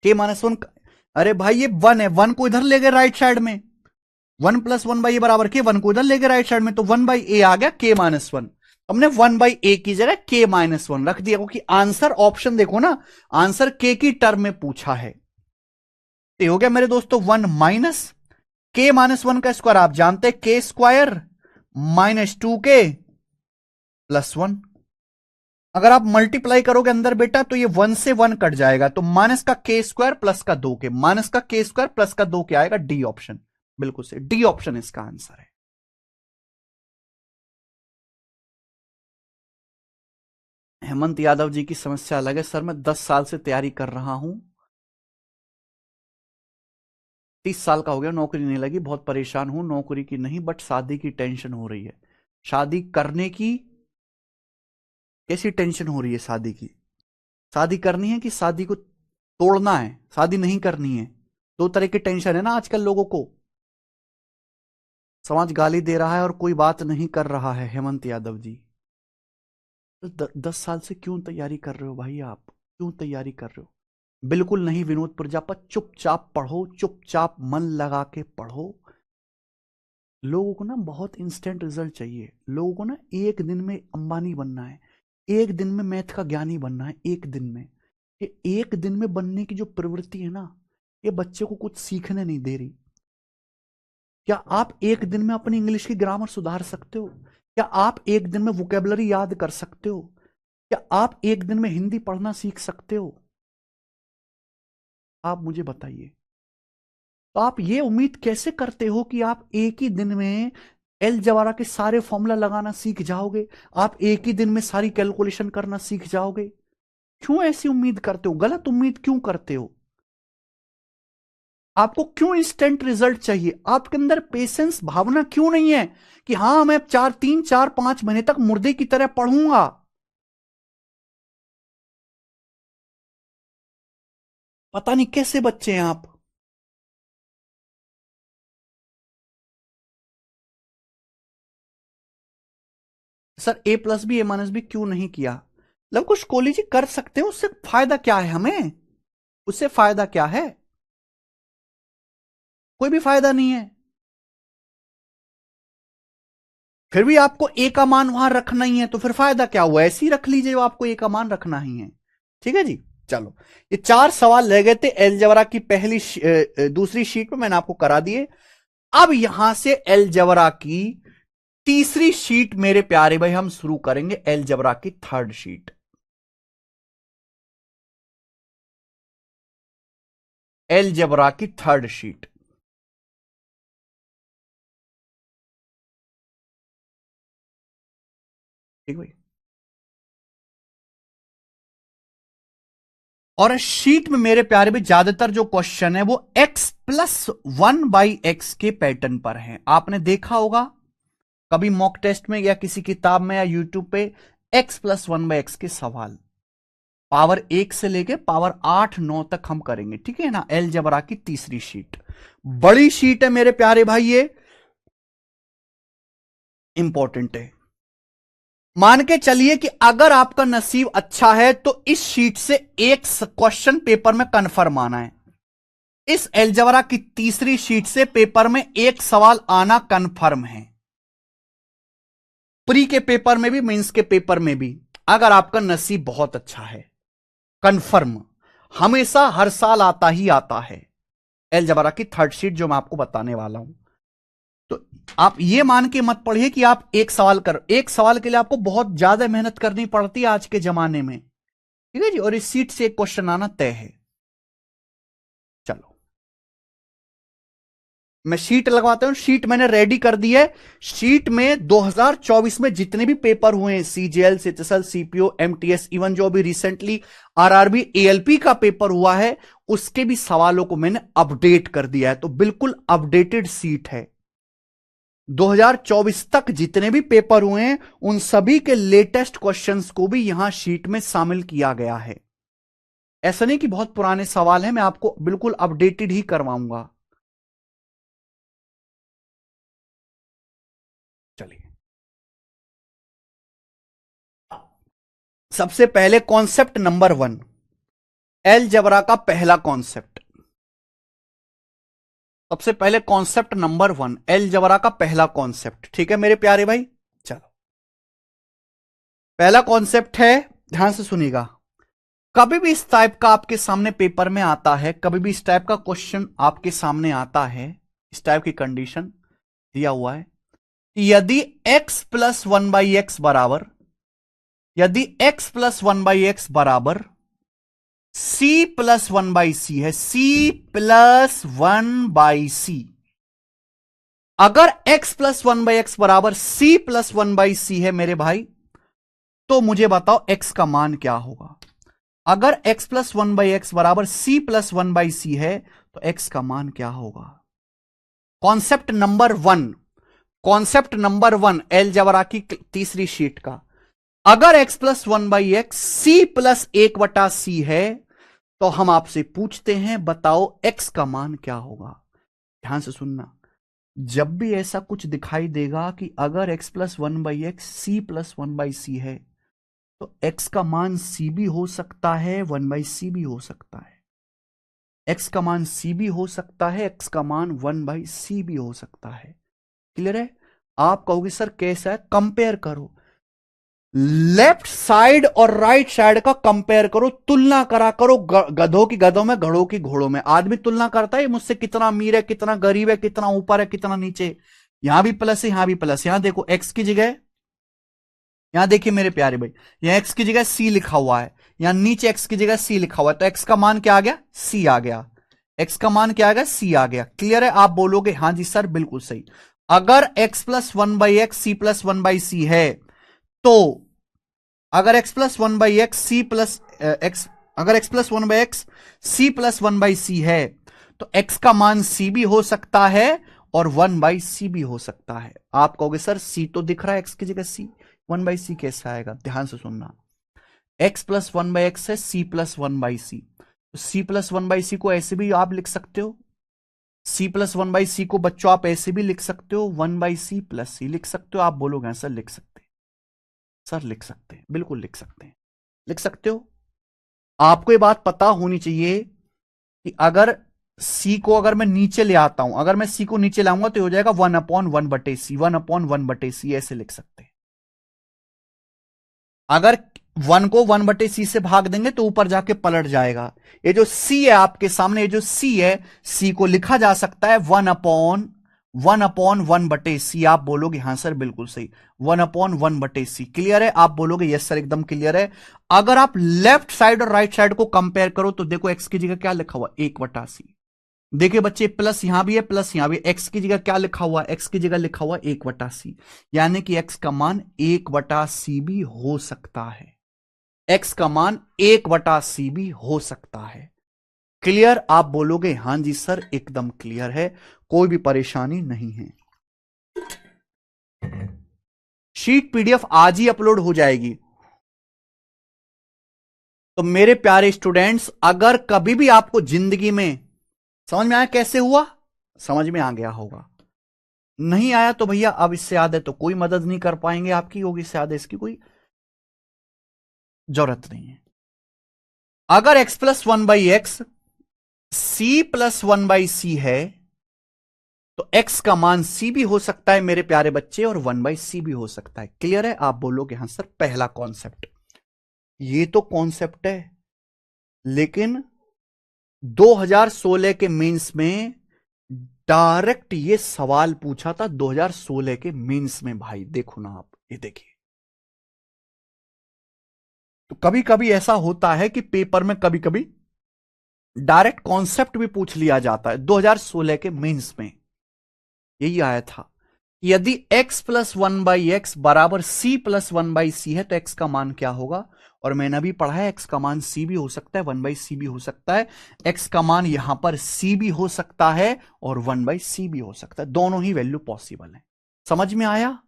A: k-1। अरे भाई ये 1 है, 1 को इधर ले गए राइट साइड में, 1 प्लस 1/a बराबर के, 1 को इधर ले गए राइट साइड में, तो 1/a आ गया k-1। हमने 1/a की जगह k-1 रख दिया क्योंकि आंसर ऑप्शन देखो ना, आंसर k की टर्म में पूछा है। तो हो गया मेरे दोस्तों 1 माइनस k-1 का स्क्वायर आप जानते हैं k² -2k प्लस 1। अगर आप मल्टीप्लाई करोगे अंदर बेटा तो ये 1 से 1 कट जाएगा, तो माइनस का k² प्लस का 2k, माइनस का k² प्लस का 2k आएगा। डी ऑप्शन बिल्कुल से, डी ऑप्शन इसका आंसर है। हेमंत यादव जी की समस्या अलग है सर, मैं 10 साल से तैयारी कर रहा हूं, 30 साल का हो गया, नौकरी नहीं लगी, बहुत परेशान हूं, नौकरी की नहीं बट शादी की टेंशन हो रही है। शादी करने की कैसी टेंशन हो रही है? शादी की, शादी करनी है कि शादी को तोड़ना है? शादी नहीं करनी है। 2 तरह की टेंशन है ना आजकल लोगों को। समाज गाली दे रहा है और कोई बात नहीं कर रहा है। हेमंत यादव जी, 10 साल से क्यों तैयारी कर रहे हो भाई? आप क्यों तैयारी कर रहे हो? बिल्कुल नहीं विनोद प्रजापत, चुपचाप पढ़ो, चुपचाप मन लगा के पढ़ो। लोगों को ना बहुत इंस्टेंट रिजल्ट चाहिए। लोगों को ना एक दिन में अंबानी बनना है, एक दिन में मैथ का ज्ञानी बनना है, एक दिन में। ये एक दिन में बनने की जो प्रवृत्ति है ना, ये बच्चे को कुछ सीखने नहीं दे रही। क्या आप एक दिन में अपनी इंग्लिश की ग्रामर सुधार सकते हो? क्या आप एक दिन में वोकेबलरी याद कर सकते हो? क्या आप एक दिन में हिंदी पढ़ना सीख सकते हो? आप मुझे बताइए। तो आप ये उम्मीद कैसे करते हो कि आप एक ही दिन में एलजेब्रा के सारे फॉर्मूला लगाना सीख जाओगे? आप एक ही दिन में सारी कैलकुलेशन करना सीख जाओगे? क्यों ऐसी उम्मीद करते हो? गलत उम्मीद क्यों करते हो? आपको क्यों इंस्टेंट रिजल्ट चाहिए? आपके अंदर पेशेंस भावना क्यों नहीं है कि हां मैं 3, 4, 5 महीने तक मुर्दे की तरह पढ़ूंगा? पता नहीं कैसे बच्चे हैं आप। सर A+B A-B क्यों नहीं किया? लव कुश कोहली जी कर सकते हैं, उससे फायदा क्या है हमें? उससे फायदा क्या है? कोई भी फायदा नहीं है। फिर भी आपको ए का मान वहां रखना ही है, तो फिर फायदा क्या हुआ? ऐसे ही रख लीजिए, आपको ए का मान रखना ही है। ठीक है जी। चलो, ये 4 सवाल रह गए थे एलजेब्रा की दूसरी शीट में, मैंने आपको करा दिए। अब यहां से एलजेब्रा की तीसरी शीट मेरे प्यारे भाई हम शुरू करेंगे, एलजेब्रा की थर्ड शीट। एलजेब्रा की थर्ड शीट। ठीक भाई। और इस शीट में मेरे प्यारे भी ज्यादातर जो क्वेश्चन है वो x+1/x के पैटर्न पर हैं। आपने देखा होगा कभी मॉक टेस्ट में या किसी किताब में या यूट्यूब पे x+1/x के सवाल पावर 1 से लेके पावर 8, 9 तक हम करेंगे। ठीक है ना? एलजेब्रा की तीसरी शीट बड़ी शीट है मेरे प्यारे भाई, ये इंपॉर्टेंट है। मान के चलिए कि अगर आपका नसीब अच्छा है तो इस शीट से एक क्वेश्चन पेपर में कन्फर्म आना है। इस एलजेब्रा की तीसरी शीट से पेपर में एक सवाल आना कन्फर्म है, प्री के पेपर में भी, मेंस के पेपर में भी, अगर आपका नसीब बहुत अच्छा है। कन्फर्म हमेशा हर साल आता ही आता है। एलजेब्रा की थर्ड शीट जो मैं आपको बताने वाला हूं, तो आप ये मान के मत पढ़िए कि आप एक सवाल के लिए आपको बहुत ज्यादा मेहनत करनी पड़ती है आज के जमाने में। ठीक है जी। और इस सीट से एक क्वेश्चन आना तय है। चलो, मैं शीट लगवाता हूं। शीट मैंने रेडी कर दी है। शीट में 2024 में जितने भी पेपर हुए हैं, CGL, CHSL, CPO, MTS, even जो अभी रिसेंटली आरआरबी एएलपी का पेपर हुआ है, उसके भी सवालों को मैंने अपडेट कर दिया है। तो बिल्कुल अपडेटेड सीट है। 2024 तक जितने भी पेपर हुए हैं उन सभी के लेटेस्ट क्वेश्चंस को भी यहां शीट में शामिल किया गया है। ऐसा नहीं कि बहुत पुराने सवाल हैं, मैं आपको बिल्कुल अपडेटेड ही करवाऊंगा। चलिए, सबसे पहले कॉन्सेप्ट नंबर 1, एलजेब्रा का पहला कॉन्सेप्ट। सबसे पहले कॉन्सेप्ट नंबर 1, एलजेब्रा का पहला कॉन्सेप्ट। ठीक है मेरे प्यारे भाई, चलो पहला कॉन्सेप्ट है, ध्यान से सुनिएगा। कभी भी इस टाइप का आपके सामने पेपर में आता है, कभी भी इस टाइप का क्वेश्चन आपके सामने आता है, इस टाइप की कंडीशन दिया हुआ है, यदि x+1/x बराबर, यदि x+1/x बराबर c+1/c है, c+1/c, अगर x+1/x बराबर c+1/c है मेरे भाई, तो मुझे बताओ x का मान क्या होगा। अगर x+1/x बराबर c+1/c है तो x का मान क्या होगा? Concept number 1, concept number 1 algebra की तीसरी शीट का, अगर x+1/x c+1/c है तो हम आपसे पूछते हैं बताओ x का मान क्या होगा। ध्यान से सुनना, जब भी ऐसा कुछ दिखाई देगा कि अगर x plus one by X C plus one by C है, तो x का मान c भी हो सकता है, वन बाई सी भी हो सकता है। x का मान c भी हो सकता है, x का मान वन बाई सी भी हो सकता है। क्लियर है? आप कहोगे सर कैसा है? कंपेयर करो, लेफ्ट साइड और राइट साइड का कंपेयर करो, तुलना करा करो। गधों की गधों में, घोड़ों की घोड़ों में। आदमी तुलना करता है मुझसे कितना अमीर है, कितना गरीब है, कितना ऊपर है, कितना नीचे। यहां भी प्लस है, यहां भी प्लस। यहां देखो एक्स की जगह, यहां देखिए मेरे प्यारे भाई, यहां एक्स की जगह सी लिखा हुआ है, यहां नीचे एक्स की जगह सी लिखा हुआ है, तो एक्स का मान क्या आ गया? सी आ गया। एक्स का मान क्या आ गया? सी आ गया। क्लियर है? आप बोलोगे हाँ जी सर बिल्कुल सही। अगर X plus one by X C plus one by C है, तो अगर x plus one by X C plus X, अगर x plus one by X C plus one by C है, तो x का मान c भी हो सकता है और वन बाई सी भी हो सकता है। आप कहोगे सर c तो दिख रहा है, x की जगह c, वन बाई सी कैसे आएगा? ध्यान से सुनना, x plus one by x है c प्लस वन बाई सी, तो c प्लस वन बाई सी को ऐसे भी आप लिख सकते हो, c प्लस वन बाई सी को बच्चों आप ऐसे भी लिख सकते हो, वन बाई सी प्लस सी लिख सकते हो। आप बोलोगे सर लिख सकते हैं, सर लिख सकते हैं, बिल्कुल लिख सकते हैं, लिख सकते हो। आपको ये बात पता होनी चाहिए कि अगर सी को अगर मैं नीचे ले आता हूं, अगर मैं सी को नीचे लाऊंगा तो हो जाएगा वन अपॉन वन बटे सी, वन अपॉन वन बटे सी, ऐसे लिख सकते हैं। अगर वन को वन बटे सी से भाग देंगे तो ऊपर जाके पलट जाएगा। ये जो सी है आपके सामने, ये जो सी है, सी को लिखा जा सकता है वन अपॉन वन बटे सी। आप बोलोगे हाँ सर बिल्कुल सही, वन अपॉन वन बटे सी। क्लियर है? आप बोलोगे यस सर एकदम क्लियर है। अगर आप लेफ्ट साइड और राइट साइड को कंपेयर करो तो देखो एक्स की जगह क्या लिखा हुआ? एक बटा सी। देखिए बच्चे प्लस यहां भी है, प्लस यहां भी। एक्स की जगह क्या लिखा हुआ? एक्स की जगह लिखा हुआ एक बटा सी, यानी कि एक्स का मान एक बटा सी भी हो सकता है। एक्स का मान एक बटा सी भी हो सकता है। क्लियर? आप बोलोगे हां जी सर एकदम क्लियर है, कोई भी परेशानी नहीं है। शीट पीडीएफ आज ही अपलोड हो जाएगी। तो मेरे प्यारे स्टूडेंट्स, अगर कभी भी आपको जिंदगी में समझ में आया कैसे हुआ, समझ में आ गया होगा। नहीं आया तो भैया अब इससे ज्यादा तो कोई मदद नहीं कर पाएंगे आपकी, होगी इससे ज्यादा इसकी कोई जरूरत नहीं है। अगर x plus one by X C plus one by C है, तो x का मान c भी हो सकता है मेरे प्यारे बच्चे, और वन बाई सी भी हो सकता है। क्लियर है? आप बोलोगे हाँ सर पहला कॉन्सेप्ट, ये तो कॉन्सेप्ट है, लेकिन 2016 के मेंस में डायरेक्ट ये सवाल पूछा था, 2016 के मेंस में। भाई देखो ना आप, ये देखिए। तो कभी कभी ऐसा होता है कि पेपर में कभी कभी डायरेक्ट कॉन्सेप्ट भी पूछ लिया जाता है। 2016 के मेंस में यही आया था, यदि x plus one by x बराबर c plus one by C है तो x का मान क्या होगा? और मैंने अभी पढ़ा है x का मान c भी हो सकता है, वन बाई सी भी हो सकता है। x का मान यहां पर c भी हो सकता है और वन बाई सी भी हो सकता है, दोनों ही वैल्यू पॉसिबल है। समझ में आया?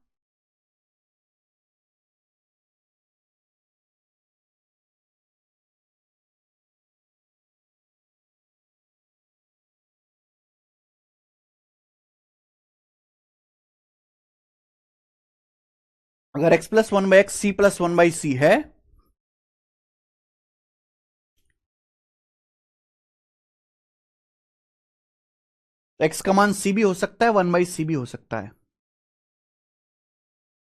A: अगर x plus one by X C plus one by C है, तो x का मान c भी हो सकता है, वन बाई सी भी हो सकता है।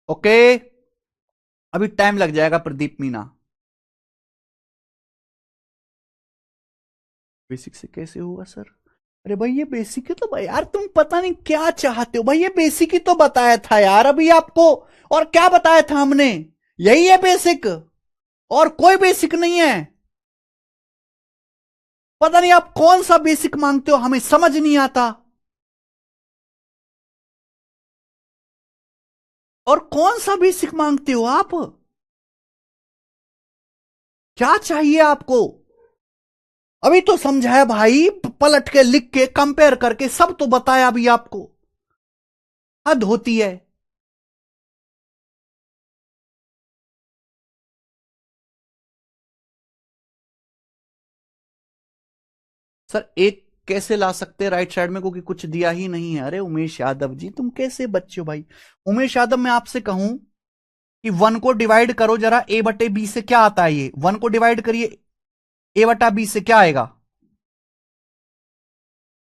A: ओके, अभी टाइम लग जाएगा प्रदीप मीना। बेसिक से कैसे होगा सर? अरे भाई ये बेसिक ही तो भाई, यार तुम पता नहीं क्या चाहते हो भाई, ये बेसिक ही तो बताया था यार अभी आपको। और क्या बताया था हमने? यही है बेसिक, और कोई बेसिक नहीं है। पता नहीं आप कौन सा बेसिक मांगते हो, हमें समझ नहीं आता। और कौन सा बेसिक मांगते हो आप? क्या चाहिए आपको? अभी तो समझाया भाई, पलट के लिख के कंपेयर करके सब तो बताया अभी आपको। हद होती है। सर एक कैसे ला सकते हैं राइट साइड में, क्योंकि कुछ दिया ही नहीं है। अरे उमेश यादव जी, तुम कैसे बच्चे हो भाई। उमेश यादव, मैं आपसे कहूं कि 1 को डिवाइड करो जरा ए बटे बी से, क्या आता है ये? 1 को डिवाइड करिए ए बटा बी से, क्या आएगा?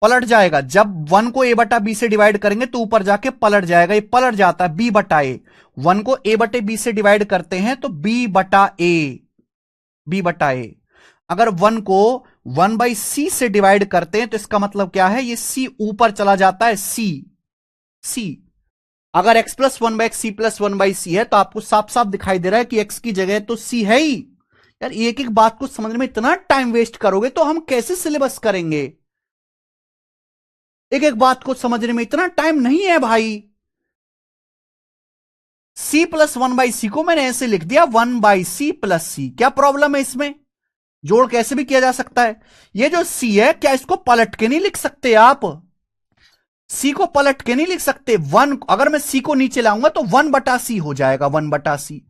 A: पलट जाएगा। जब 1 को ए बटा बी से डिवाइड करेंगे तो ऊपर जाके पलट जाएगा, ये पलट जाता है बी बटा ए। 1 को ए बटे बी से डिवाइड करते हैं तो बी बटा ए, बी बटा ए। अगर 1 को 1 बाई सी से डिवाइड करते हैं तो इसका मतलब क्या है, ये सी ऊपर चला जाता है, सी सी। अगर x plus 1 by X C plus 1 by C है तो आपको साफ साफ दिखाई दे रहा है कि x की जगह तो c है ही। यार एक एक बात को समझने में इतना टाइम वेस्ट करोगे तो हम कैसे सिलेबस करेंगे? एक एक बात को समझने में इतना टाइम नहीं है भाई। c प्लस 1 बाई सी को मैंने ऐसे लिख दिया 1 बाई सी प्लस सी, क्या प्रॉब्लम है इसमें? जोड़ कैसे भी किया जा सकता है। ये जो c है, क्या इसको पलट के नहीं लिख सकते आप? c को पलट के नहीं लिख सकते। 1, अगर मैं c को नीचे लाऊंगा तो 1 बटा सी हो जाएगा, 1 बटा सी।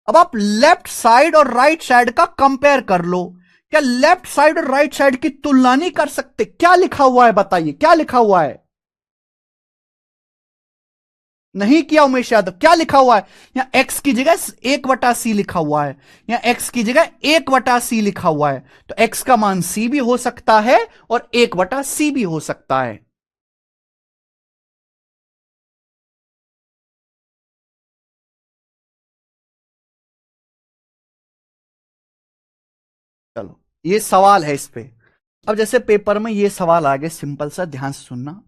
A: अब आप लेफ्ट साइड और राइट साइड का कंपेयर कर लो। क्या लेफ्ट साइड और राइट साइड की तुलना नहीं कर सकते? क्या लिखा हुआ है बताइए, क्या लिखा हुआ है? नहीं किया उमेश यादव, क्या लिखा हुआ है? यहां x की जगह 1 बटा सी लिखा हुआ है, यहां x की जगह 1 बटा सी लिखा हुआ है। तो x का मान c भी हो सकता है और 1 बटा सी भी हो सकता है। चलो ये सवाल है इस पे। अब जैसे पेपर में ये सवाल आ गए सिंपल सा, ध्यान से सुनना।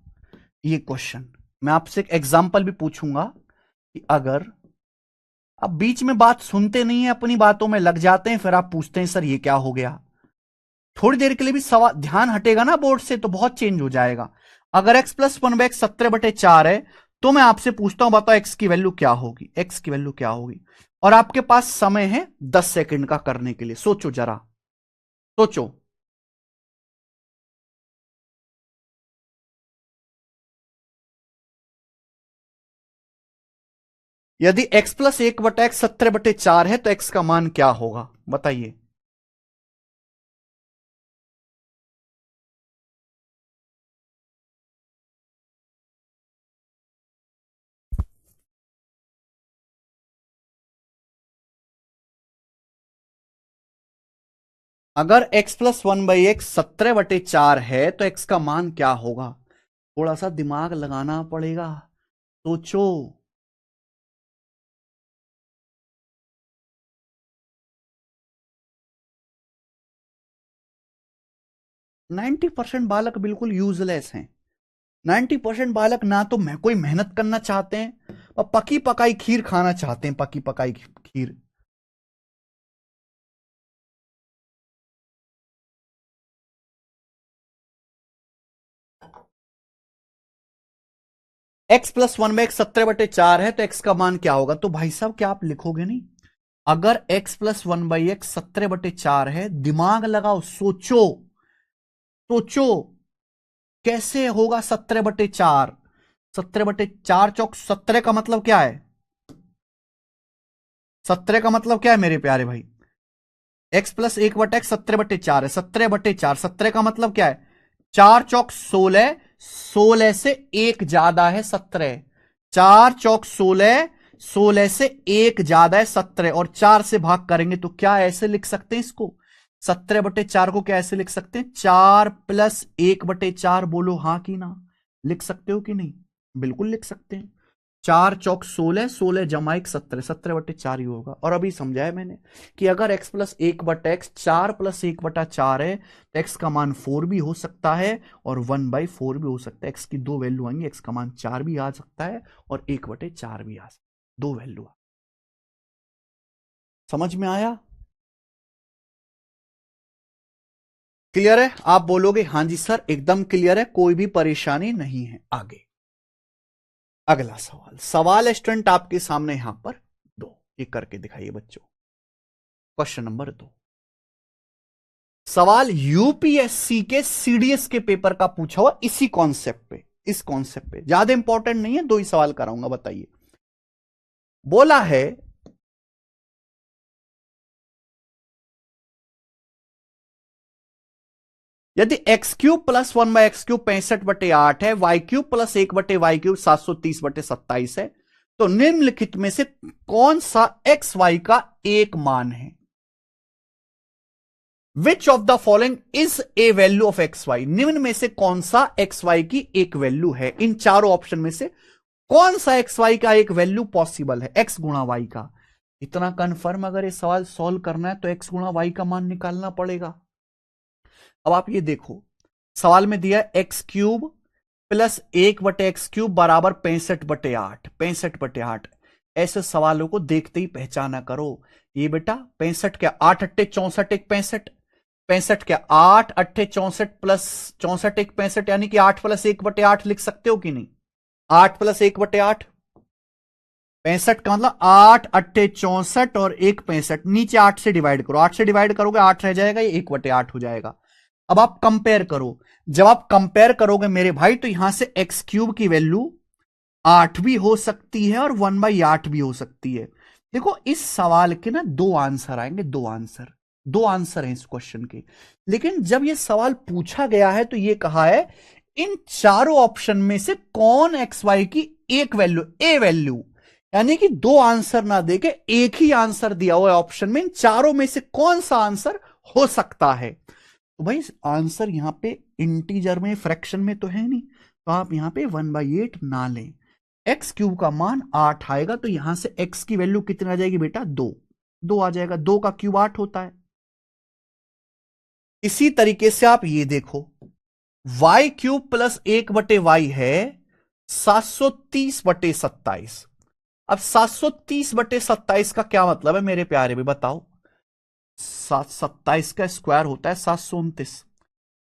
A: ये क्वेश्चन मैं आपसे एक एग्जांपल भी पूछूंगा कि अगर अब बीच में बात सुनते नहीं है, अपनी बातों में लग जाते हैं, फिर आप पूछते हैं सर ये क्या हो गया। थोड़ी देर के लिए भी सवाल ध्यान हटेगा ना बोर्ड से तो बहुत चेंज हो जाएगा। अगर x प्लस 1/x 17/4 है तो मैं आपसे पूछता हूं बताओ x की वैल्यू क्या होगी, x की वैल्यू क्या होगी। और आपके पास समय है 10 सेकंड का करने के लिए, सोचो जरा, सोचो। यदि x प्लस 1/x 17/4 है तो x का मान क्या होगा बताइए। अगर x प्लस 1/x 17/4 है तो x का मान क्या होगा? थोड़ा सा दिमाग लगाना पड़ेगा, सोचो। 90% बालक बिल्कुल यूजलेस हैं। 90% बालक ना तो मैं कोई मेहनत करना चाहते हैं और पकी पकाई खीर खाना चाहते हैं, पकी पकाई खीर। x प्लस 1/x 17/4 है तो x का मान क्या होगा? तो भाई साहब क्या आप लिखोगे नहीं? अगर x प्लस 1/x 17/4 है, दिमाग लगाओ, सोचो, सोचो कैसे होगा 17/4। 17/4 चौक 17 का मतलब क्या है? 17 का मतलब क्या है मेरे प्यारे भाई? x प्लस 1/x 17/4 है, 17/4, 17 का मतलब क्या है? 4 चौक 16, 16 से एक ज्यादा है 17। 4 चौक 16, 16 से एक ज्यादा है 17 और 4 से भाग करेंगे तो क्या ऐसे लिख सकते हैं इसको? 17/4 को क्या ऐसे लिख सकते हैं? 4 प्लस 1/4, बोलो हाँ कि ना? लिख सकते हो कि नहीं? बिल्कुल लिख सकते हैं। 4 चौक 16, 16 जमा 1 17, 17/4 ही होगा। और अभी समझाया मैंने कि अगर x प्लस 1/x 4 प्लस 1/4 है तो x का मान 4 भी हो सकता है और 1/4 भी हो सकता है। x की दो वैल्यू आएंगी, x का मान 4 भी आ सकता है और 1/4 भी आ सकता है, दो वैल्यू। समझ में आया? क्लियर है? आप बोलोगे हाँ जी सर एकदम क्लियर है, कोई भी परेशानी नहीं है। आगे अगला सवाल, सवाल स्टूडेंट आपके सामने यहां पर दो, ये करके दिखाइए बच्चों। क्वेश्चन नंबर 2, सवाल यूपीएससी के सीडीएस के पेपर का पूछा हुआ इसी कॉन्सेप्ट पे, इस कॉन्सेप्ट पे, ज्यादा इंपॉर्टेंट नहीं है, दो ही सवाल कराऊंगा। बताइए, बोला है यदि एक्स क्यूब प्लस 1/x³ 65/8 है, वाई क्यूब प्लस 1/y³ 730/27 है, तो निम्नलिखित में से कौन सा एक्स वाई का एक मान है? Which of the following is a value of X Y? निम्न में से कौन सा एक्स वाई की एक वैल्यू है? इन चारों ऑप्शन में से कौन सा एक्स वाई का एक वैल्यू पॉसिबल है? एक्स गुणा वाई का। इतना कंफर्म अगर ये सवाल सॉल्व करना है तो एक्स गुणा वाई का मान निकालना पड़ेगा। अब आप ये देखो, सवाल में दिया एक्स क्यूब प्लस 1/x³ बराबर 65/8। 65/8 ऐसे सवालों को देखते ही पहचाना करो। ये बेटा 65 क्या 8 अट्ठे 64 एक 65, 65 क्या 8 अट्ठे 64 प्लस 64 एक 65, यानी कि 8 प्लस 1/8 लिख सकते हो कि नहीं? 8 प्लस 1/8 65 का मतलब 8 अट्ठे 64 और 1 65, नीचे 8 से डिवाइड करो, 8 से डिवाइड करोगे 8 रह जाएगा, ये 1/8 हो जाएगा। अब आप कंपेयर करो, जब आप कंपेयर करोगे मेरे भाई तो यहां से एक्स क्यूब की वैल्यू 8 भी हो सकती है और 1/8 भी हो सकती है। देखो इस सवाल के ना दो आंसर आएंगे, दो आंसर हैं इस क्वेश्चन के। लेकिन जब ये सवाल पूछा गया है तो ये कहा है इन चारों ऑप्शन में से कौन एक्स वाई की एक वैल्यू, ए वैल्यू, यानी कि दो आंसर ना देके एक ही आंसर दिया हुआ है ऑप्शन में, इन चारों में से कौन सा आंसर हो सकता है? तो भाई आंसर यहां पे इंटीजर में फ्रैक्शन में तो है नहीं, तो आप यहां पे 1/8 ना लें। एक्स क्यूब का मान 8 आएगा तो यहां से एक्स की वैल्यू कितनी आ जाएगी बेटा? 2 आ जाएगा, 2 का क्यूब 8 होता है। इसी तरीके से आप ये देखो, वाई क्यूब प्लस 1/y है 730/27। अब 730/27 का क्या मतलब है मेरे प्यारे भी बताओ? 27 का स्क्वायर होता है 729,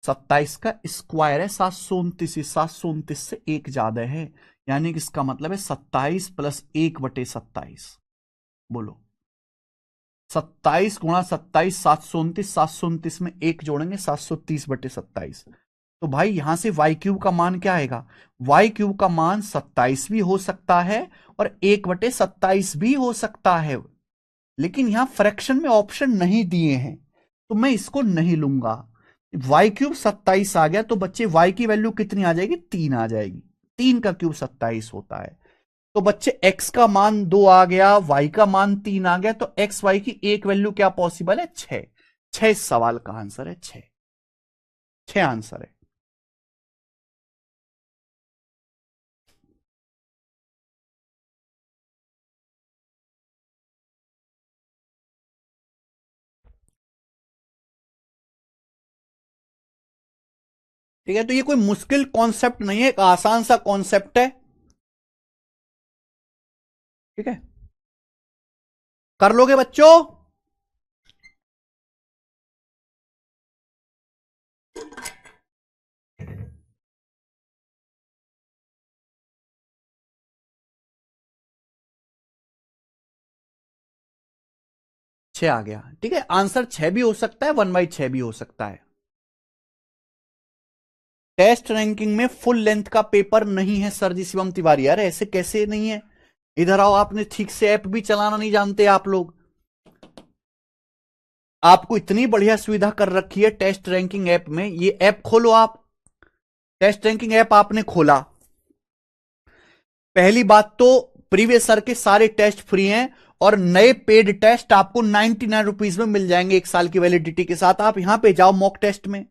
A: 27 का स्क्वायर है 729, 729 से एक ज्यादा है, यानी कि इसका मतलब है 27 प्लस 1/27। बोलो 27 गुणा 27 729, 729 में एक जोड़ेंगे 730/27। तो भाई यहां से वाई क्यूब का मान क्या आएगा? वाई क्यूब का मान 27 भी हो सकता है और 1/27 भी हो सकता है, लेकिन यहां फ्रैक्शन में ऑप्शन नहीं दिए हैं तो मैं इसको नहीं लूंगा। वाई क्यूब 27 आ गया तो बच्चे वाई की वैल्यू कितनी आ जाएगी? 3 आ जाएगी, 3 का क्यूब 27 होता है। तो बच्चे एक्स का मान 2 आ गया, वाई का मान 3 आ गया, तो एक्स वाई की एक वैल्यू क्या पॉसिबल है? 6। 6 इस सवाल का आंसर है, 6 आंसर है। ठीक है, तो ये कोई मुश्किल कॉन्सेप्ट नहीं है, एक आसान सा कॉन्सेप्ट है। ठीक है, कर लोगे बच्चों? छह आ गया, ठीक है, आंसर 6 भी हो सकता है, 1/6 भी हो सकता है। टेस्ट रैंकिंग में फुल लेंथ का पेपर नहीं है सर जी शिवम तिवारी। यार ऐसे कैसे नहीं है? इधर आओ, आपने ठीक से ऐप भी चलाना नहीं जानते आप लोग। आपको इतनी बढ़िया सुविधा कर रखी है टेस्ट रैंकिंग ऐप में, ये ऐप खोलो आप। टेस्ट रैंकिंग ऐप आपने खोला, पहली बात तो प्रीवियस सर के सारे टेस्ट फ्री हैं और नए पेड टेस्ट आपको 99 रुपीज में मिल जाएंगे 1 साल की वैलिडिटी के साथ। आप यहां पे जाओ मॉक टेस्ट में।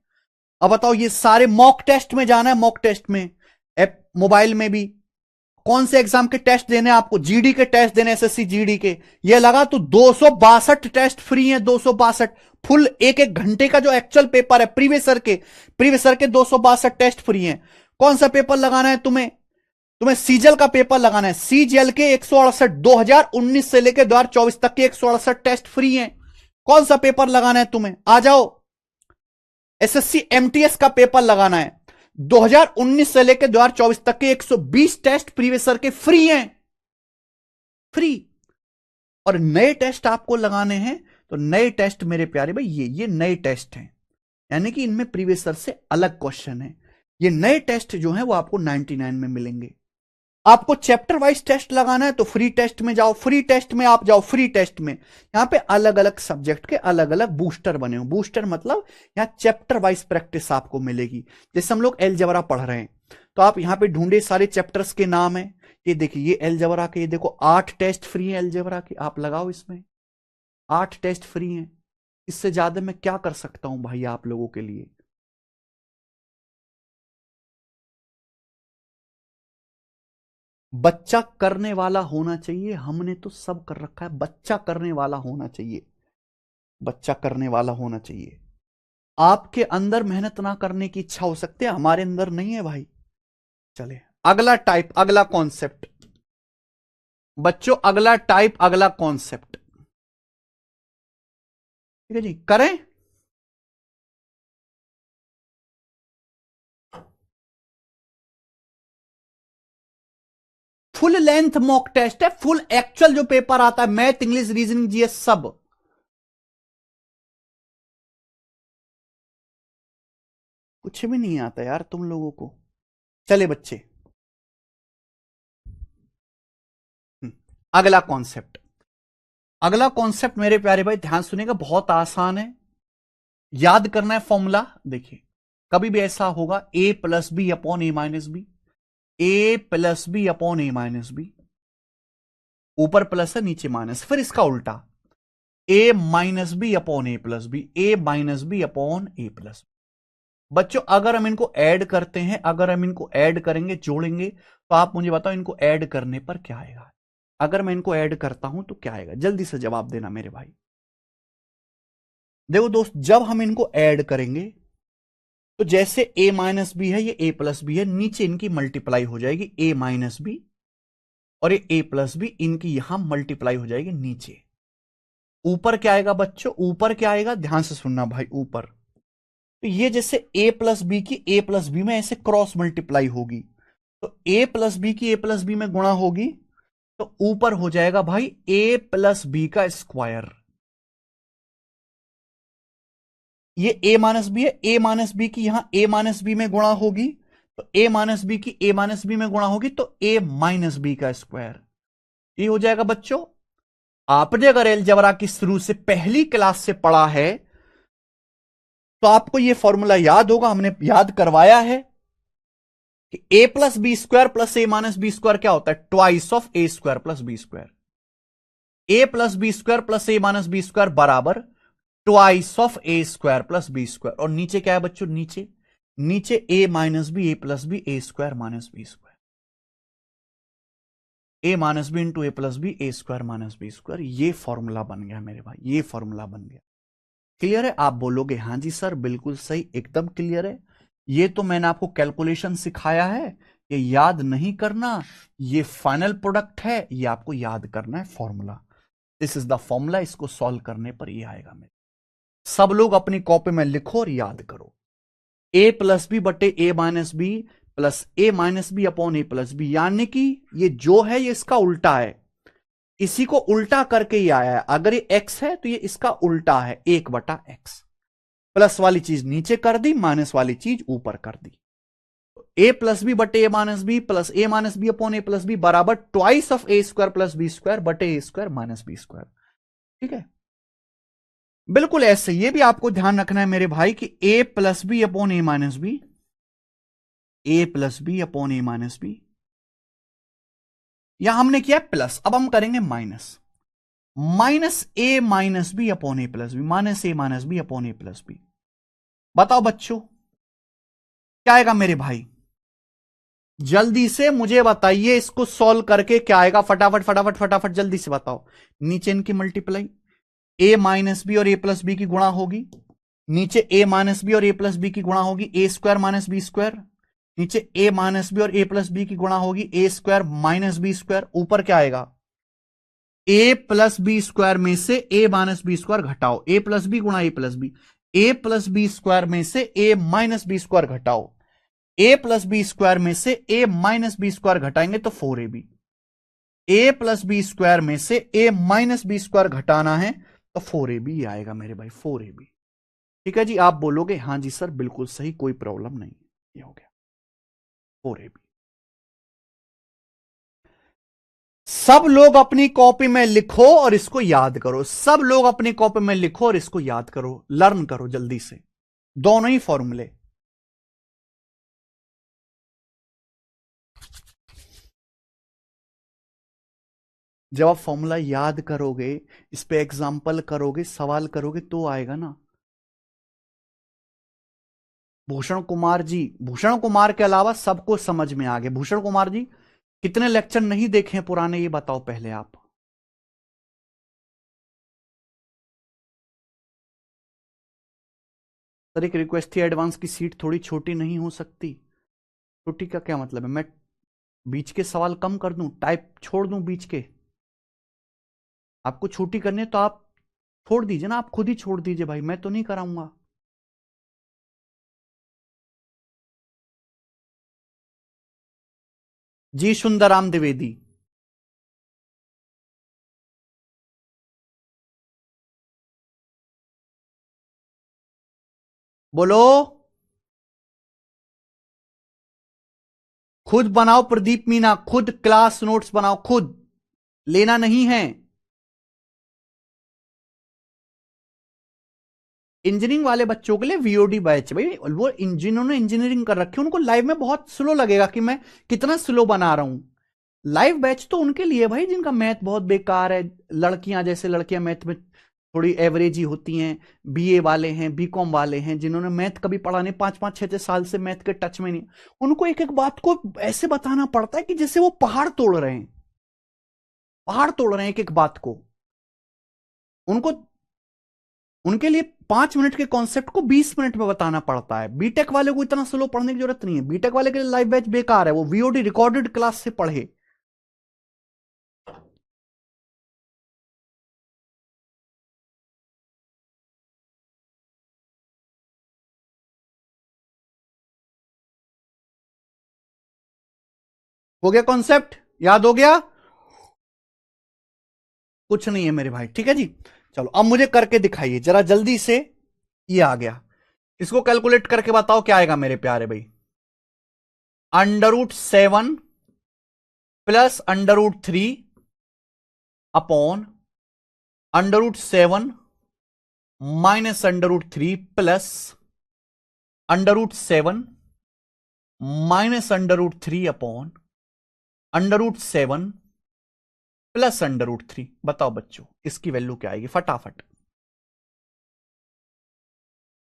A: अब बताओ, ये सारे मॉक टेस्ट में जाना है, मॉक टेस्ट में ऐप मोबाइल में भी। कौन से एग्जाम के टेस्ट देने आपको? जीडी के टेस्ट देने, एसएससी जीडी के। ये लगा तो 262 टेस्ट फ्री हैं, 262 फुल, एक एक घंटे का जो एक्चुअल पेपर है प्रीवियस सर के 262 टेस्ट फ्री हैं। कौन सा पेपर लगाना है तुम्हें? तुम्हें सीजल का पेपर लगाना है, सीजीएल के 168 2019 से लेकर 2024 तक के 168 टेस्ट फ्री हैं। कौन सा पेपर लगाना है तुम्हें? आ जाओ। एसएससी एमटीएस का पेपर लगाना है, 2019 से लेकर 2024 तक के 120 टेस्ट प्रीवियस सर के फ्री हैं, फ्री। और नए टेस्ट आपको लगाने हैं तो नए टेस्ट मेरे प्यारे भाई ये नए टेस्ट हैं, यानी कि इनमें प्रीवियस सर से अलग क्वेश्चन है। ये नए टेस्ट जो है वो आपको 99 में मिलेंगे। आपको चैप्टर वाइज टेस्ट लगाना है तो फ्री टेस्ट में जाओ, फ्री टेस्ट में आप जाओ, फ्री टेस्ट में यहां पे अलग अलग सब्जेक्ट के अलग अलग बूस्टर बने हो। बूस्टर मतलब यहां चैप्टर वाइज प्रैक्टिस आपको मिलेगी। जैसे हम लोग एलजेब्रा पढ़ रहे हैं तो आप यहां पे ढूंढे सारे चैप्टर्स के नाम है, ये देखिए ये एलजेब्रा के, ये देखो 8 टेस्ट फ्री है एलजेब्रा के, आप लगाओ इसमें 8 टेस्ट फ्री हैं। इससे ज्यादा मैं क्या कर सकता हूं भाई आप लोगों के लिए। बच्चा करने वाला होना चाहिए, हमने तो सब कर रखा है, बच्चा करने वाला होना चाहिए, बच्चा करने वाला होना चाहिए। आपके अंदर मेहनत ना करने की इच्छा हो सकती है, हमारे अंदर नहीं है भाई। चले अगला टाइप, अगला कॉन्सेप्ट बच्चों, अगला टाइप, अगला कॉन्सेप्ट, ठीक है जी, करें। फुल लेंथ मॉक टेस्ट है, फुल एक्चुअल जो पेपर आता है, मैथ इंग्लिश रीजनिंग जीएस सब। कुछ भी नहीं आता यार तुम लोगों को। चले बच्चे, अगला कॉन्सेप्ट, अगला कॉन्सेप्ट मेरे प्यारे भाई ध्यान सुनेगा, बहुत आसान है, याद करना है फॉर्मूला। देखिए कभी भी ऐसा होगा a plus B upon A minus B, A plus B upon A minus B, ऊपर प्लस है नीचे माइनस, फिर इसका उल्टा A minus B upon A plus B, A minus B upon A plus. बच्चों अगर हम इनको ऐड करते हैं, अगर हम इनको ऐड करेंगे जोड़ेंगे तो आप मुझे बताओ इनको ऐड करने पर क्या आएगा। अगर मैं इनको ऐड करता हूं तो क्या आएगा, जल्दी से जवाब देना मेरे भाई। देखो दोस्त जब हम इनको ऐड करेंगे तो जैसे a माइनस बी है ये a प्लस बी है, नीचे इनकी मल्टीप्लाई हो जाएगी a माइनस बी, और ये a प्लस बी इनकी यहां मल्टीप्लाई हो जाएगी नीचे। ऊपर क्या आएगा बच्चों, ऊपर क्या आएगा, ध्यान से सुनना भाई, ऊपर तो ये जैसे a प्लस बी की a प्लस बी में ऐसे क्रॉस मल्टीप्लाई होगी, तो a प्लस बी की a प्लस बी में गुणा होगी, तो ऊपर हो जाएगा भाई a प्लस बी का स्क्वायर। ये a माइनस बी है, a माइनस बी की यहां a माइनस बी में गुणा होगी, तो a माइनस बी की a माइनस बी में गुणा होगी, तो a माइनस बी का स्क्वायर। ये हो जाएगा बच्चों। आपने अगर अलजेब्रा की शुरू से पहली क्लास से पढ़ा है तो आपको यह फॉर्मूला याद होगा, हमने याद करवाया है कि a plus B square plus A minus B square क्या होता है, twice of A square plus B square. A plus B square plus A minus B square बराबर twice of A square plus B square. और नीचे क्या है बच्चों, नीचे नीचे A minus B A plus B A square minus B square, A minus B into A plus B A square minus B square. ये formula बन गया मेरे भाई, ये फॉर्मूला बन गया। क्लियर है, आप बोलोगे हाँ जी सर बिल्कुल सही, एकदम क्लियर है। ये तो मैंने आपको कैलकुलेशन सिखाया है, ये याद नहीं करना, ये फाइनल प्रोडक्ट है, ये आपको याद करना है formula. This is the formula, इसको सॉल्व करने पर ये आएगा मेरे। सब लोग अपनी कॉपी में लिखो और याद करो, ए प्लस बी बटे A minus B plus A minus B upon A plus B, यानी कि ये जो है ये इसका उल्टा है, इसी को उल्टा करके ही आया है। अगर ये x है तो ये इसका उल्टा है, 1/x। प्लस वाली चीज नीचे कर दी, माइनस वाली चीज ऊपर कर दी। ए प्लस बी बटे A minus B plus A minus B upon A plus B बराबर twice of A square plus B square बटे A square minus B square. ठीक है, बिल्कुल ऐसे। ये भी आपको ध्यान रखना है मेरे भाई कि ए plus B upon A minus B, A plus B upon A minus B, यहां हमने किया प्लस, अब हम करेंगे minus, minus A minus B upon A plus B, minus A minus B upon A plus B. बताओ बच्चों क्या आएगा मेरे भाई, जल्दी से मुझे बताइए, इसको सॉल्व करके क्या आएगा, फटाफट फटाफट फटाफट जल्दी से बताओ। नीचे इनकी मल्टीप्लाई, ए माइनस बी और ए प्लस बी की गुणा होगी, नीचे ए माइनस बी और ए प्लस बी की गुणा होगी, ए स्क्वायर माइनस बी स्क्वायर, नीचे ए माइनस बी और ए प्लस बी की गुणा होगी, ए स्क्वायर माइनस बी स्क्वायर। ऊपर क्या आएगा, ए प्लस बी स्क्वायर में से ए माइनस बी स्क्वायर घटाओ, ए प्लस बी गुणा ए plus B, A plus B square में से ए माइनस बी स्क्वायर घटाओ, ए प्लस बी स्क्वायर में से ए माइनस बी स्क्वायर घटाएंगे तो 4ab, ए प्लस बी स्क्वायर में से ए माइनस बी स्क्वायर घटाना है तो 4ab आएगा मेरे भाई, 4ab। ठीक है जी, आप बोलोगे हाँ जी सर बिल्कुल सही, कोई प्रॉब्लम नहीं, ये हो गया 4ab। सब लोग अपनी कॉपी में लिखो और इसको याद करो, सब लोग अपनी कॉपी में लिखो और इसको याद करो, लर्न करो जल्दी से दोनों ही फॉर्मूले। जब आप फॉर्मूला याद करोगे, इस पे एग्जाम्पल करोगे, सवाल करोगे तो आएगा ना। भूषण कुमार जी, भूषण कुमार के अलावा सबको समझ में आ गया। भूषण कुमार जी कितने लेक्चर नहीं देखे हैं पुराने, ये बताओ पहले आप। सर एक रिक्वेस्ट थी, एडवांस की सीट थोड़ी छोटी नहीं हो सकती? छोटी का क्या मतलब है? मैं बीच के सवाल कम कर दूं, टाइप छोड़ दूं बीच के? आपको छोटी करनी है तो आप छोड़ दीजिए ना, आप खुद ही छोड़ दीजिए भाई, मैं तो नहीं कराऊंगा। जी सुंदराम द्विवेदी। बोलो। खुद बनाओ प्रदीप मीना, खुद क्लास नोट्स बनाओ, खुद, लेना नहीं है। इंजीनियरिंग वाले बच्चों के लिए वीओडी बैच भाई, वो जिन्होंने इंजीनियरिंग कर रखी है उनको लाइव में बहुत स्लो लगेगा कि मैं कितना स्लो बना रहा हूं। लाइव बैच तो उनके लिए भाई जिनका मैथ बहुत बेकार है, लड़कियां जैसे लड़कियां मैथ में थोड़ी एवरेज ही होती हैं, बीए वाले हैं, बीकॉम वाले हैं, जिन्होंने मैथ कभी पढ़ा नहीं, 5-5 6-6 साल से मैथ के टच में नहीं, उनको एक एक बात को ऐसे बताना पड़ता है कि जैसे वो पहाड़ तोड़ रहे हैं, पहाड़ तोड़ रहे हैं एक एक बात को। उनको, उनके लिए 5 मिनट के कॉन्सेप्ट को 20 मिनट में बताना पड़ता है। बीटेक वाले को इतना स्लो पढ़ने की जरूरत नहीं है, बीटेक वाले के लिए लाइव बैच बेकार है, वो वीओडी रिकॉर्डेड क्लास से पढ़े। हो गया कॉन्सेप्ट, याद हो गया? कुछ नहीं है मेरे भाई, ठीक है जी। चलो अब मुझे करके दिखाइए जरा जल्दी से। ये आ गया, इसको कैलकुलेट करके बताओ क्या आएगा मेरे प्यारे भाई। √7 plus √3 upon √7 -√3 plus √7 -√3 upon √7 plus √3। बताओ बच्चों इसकी वैल्यू क्या आएगी फटाफट।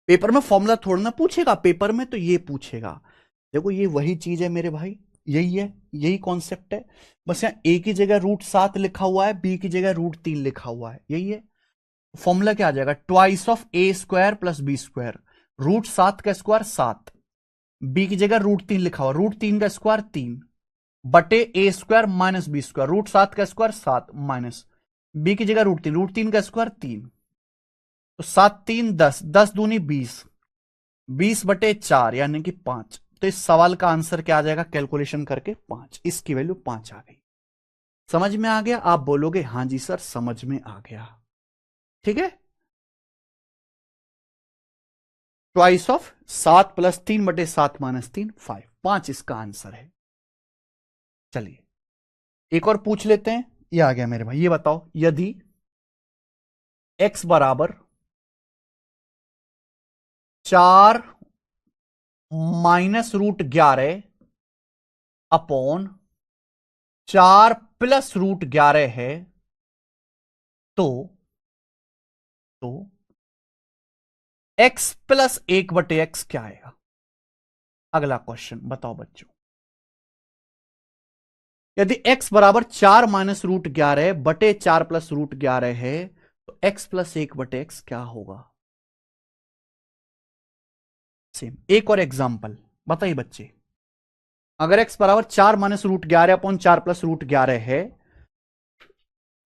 A: पेपर में फॉर्मूला थोड़ा ना पूछेगा, पेपर में तो ये पूछेगा। देखो ये वही चीज है मेरे भाई, यही है, यही कॉन्सेप्ट है। बस यहां ए की जगह √7 लिखा हुआ है, बी की जगह √3 लिखा हुआ है, यही है। फॉर्मूला क्या आ जाएगा? Twice of A square plus B square. √7 का स्क्वायर 7, बी की जगह √3 लिखा हुआ, √3 का स्क्वायर 3 बटे A square minus B square. √7 का स्क्वायर 7 माइनस बी की जगह √3 का स्क्वायर 3, तो 7 3 10, 10 दूनी 20, 20/4 यानी कि 5। तो इस सवाल का आंसर क्या आ जाएगा कैलकुलेशन करके? 5। इसकी वैल्यू 5 आ गई। समझ में आ गया? आप बोलोगे हां जी सर समझ में आ गया, ठीक है। ट्वाइस ऑफ 7 + 3/7 - 3 5, 5 इसका आंसर है। चलिए एक और पूछ लेते हैं। ये आ गया मेरे भाई, ये बताओ यदि x बराबर 4 -√11 अपॉन 4 + √11 है, तो तो x + 1/x क्या आएगा? अगला क्वेश्चन बताओ बच्चों। यदि x बराबर 4 -√11/4 + √11 है, तो x + 1/x क्या होगा? सेम एक और एग्जाम्पल बताइए बच्चे। अगर x बराबर 4 -√11/4 + √11 है,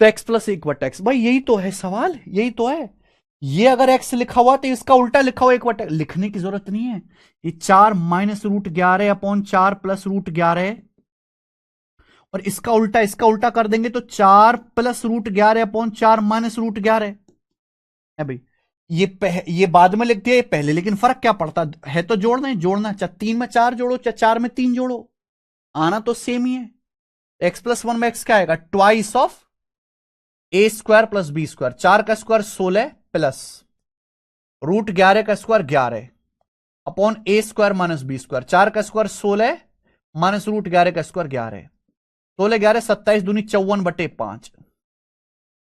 A: तो x + 1/x, भाई यही तो है सवाल, यही तो है। ये अगर x लिखा हुआ तो इसका उल्टा लिखा हुआ 1/x, लिखने की जरूरत नहीं है। ये 4 -√11/4 + √11, और इसका उल्टा कर देंगे तो 4 + √11/4 -√11 है भाई। ये बाद में लिख दिया, ये पहले, लेकिन फर्क क्या पड़ता है? तो जोड़ना ही जोड़ना, चाहे 3 में 4 जोड़ो चाहे 4 में 3 जोड़ो, आना तो सेम ही है। एक्स प्लस वन में एक्स क्या आएगा, twice of A square plus B square, 4 का स्क्वायर 16 प्लस रूट 11 का square 11 upon A square minus B square, 4 का स्क्वायर 16 माइनस रूट 11 का स्क्वायर 11, 16 11 27 दूनी 54/5,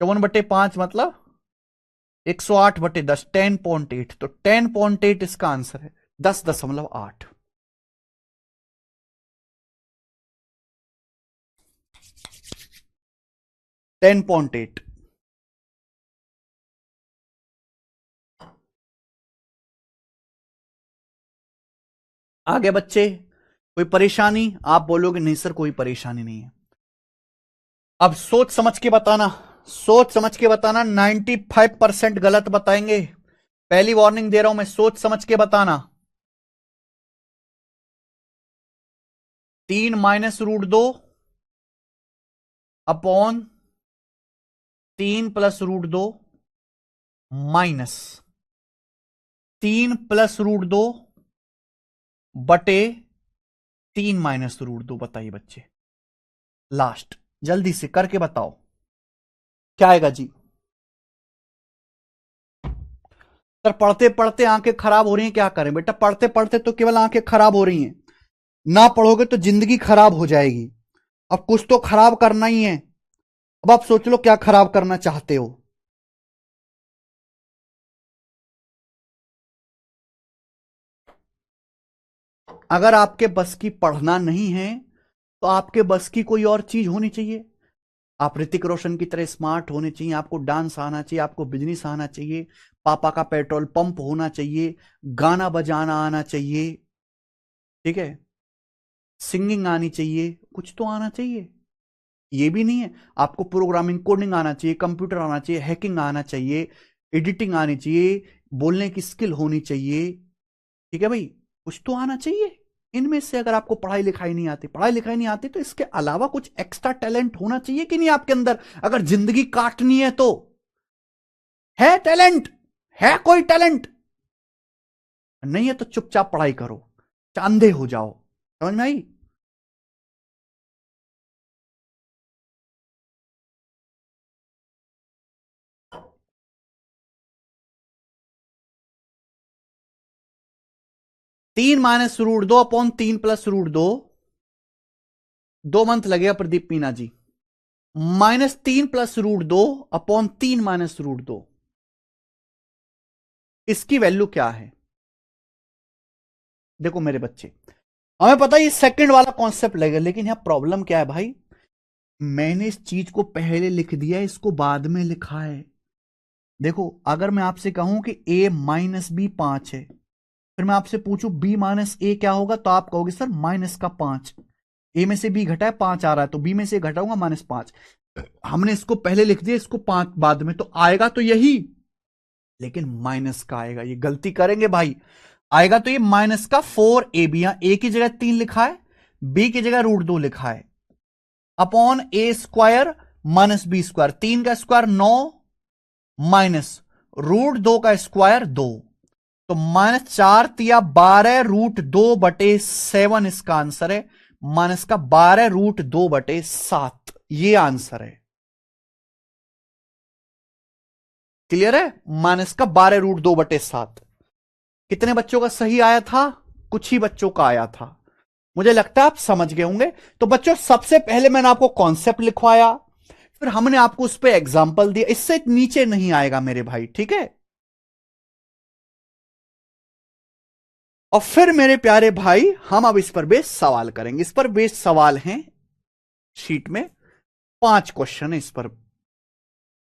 A: 54/5 मतलब 108/10, 10.8, तो 10.8 इसका आंसर है, 10.8। Ten point eight. आगे बच्चे कोई परेशानी, आप बोलोगे नहीं सर कोई परेशानी नहीं है। अब सोच समझ के बताना, सोच समझ के बताना, 95% गलत बताएंगे, पहली वार्निंग दे रहा हूं मैं, सोच समझ के बताना। 3 minus root 2 upon 3 plus root 2 minus 3 plus root 2 बटे 3 माइनस रूट 2। बताइए बच्चे, लास्ट जल्दी से करके बताओ क्या आएगा जी। सर पढ़ते पढ़ते आंखें खराब हो रही हैं, क्या करें बेटा, पढ़ते पढ़ते तो केवल आंखें खराब हो रही हैं, ना पढ़ोगे तो जिंदगी खराब हो जाएगी। अब कुछ तो खराब करना ही है, अब आप सोच लो क्या खराब करना चाहते हो। अगर आपके बस की पढ़ना नहीं है तो आपके बस की कोई और चीज होनी चाहिए। आप ऋतिक रोशन की तरह स्मार्ट होने चाहिए, आपको डांस आना चाहिए, आपको बिजनेस आना चाहिए, पापा का पेट्रोल पंप होना चाहिए, गाना बजाना आना चाहिए, ठीक है, सिंगिंग आनी चाहिए, कुछ तो आना चाहिए। ये भी नहीं है, आपको प्रोग्रामिंग कोडिंग आना चाहिए, कंप्यूटर आना चाहिए, हैकिंग आना चाहिए, एडिटिंग आनी चाहिए, बोलने की स्किल होनी चाहिए, ठीक है भाई, कुछ तो आना चाहिए। इनमें से अगर आपको पढ़ाई लिखाई नहीं आती, पढ़ाई लिखाई नहीं आती तो इसके अलावा कुछ एक्स्ट्रा टैलेंट होना चाहिए कि नहीं आपके अंदर, अगर जिंदगी काटनी है तो। है टैलेंट, है कोई टैलेंट, नहीं है तो चुपचाप पढ़ाई करो, चांदे हो जाओ। समझ में आई। 3 minus root 2 upon 3 plus root 2, 2 month लगेगा Pradeep Meena ji, -3 plus root 2 upon 3 minus root 2, इसकी वैल्यू क्या है। देखो मेरे बच्चे, हमें पता है ये सेकंड वाला कॉन्सेप्ट लगेगा, लेकिन यहां प्रॉब्लम क्या है भाई, मैंने इस चीज को पहले लिख दिया, इसको बाद में लिखा है। देखो अगर मैं आपसे कहूं कि a माइनस बी 5 है, फिर मैं आपसे पूछूं b माइनस ए क्या होगा, तो आप कहोगे सर माइनस का 5, ए में से बी घटा है 5 आ रहा है, तो बी में से घटाऊंगा -5। हमने इसको पहले लिख दिया, इसको 5 बाद में, तो आएगा तो यही, लेकिन माइनस का आएगा, ये गलती करेंगे भाई। आएगा तो ये माइनस का 4ab, यहां ए की जगह 3 लिखा है, बी की जगह √2 लिखा है, upon A square minus B square, 3 का स्क्वायर 9 माइनस √2 का स्क्वायर 2, तो -4 तिया 12 √2/7 इसका आंसर है, माइनस का 12 √2/7 ये आंसर है। क्लियर है, माइनस का 12 √2/7। कितने बच्चों का सही आया था, कुछ ही बच्चों का आया था, मुझे लगता है आप समझ गए होंगे। तो बच्चों सबसे पहले मैंने आपको कॉन्सेप्ट लिखवाया, फिर हमने आपको उस पर एग्जाम्पल दिया, इससे नीचे नहीं आएगा मेरे भाई, ठीक है। और फिर मेरे प्यारे भाई हम अब इस पर बेस्ड सवाल करेंगे, इस पर बेस्ड सवाल हैं शीट में, 5 क्वेश्चन है इस पर,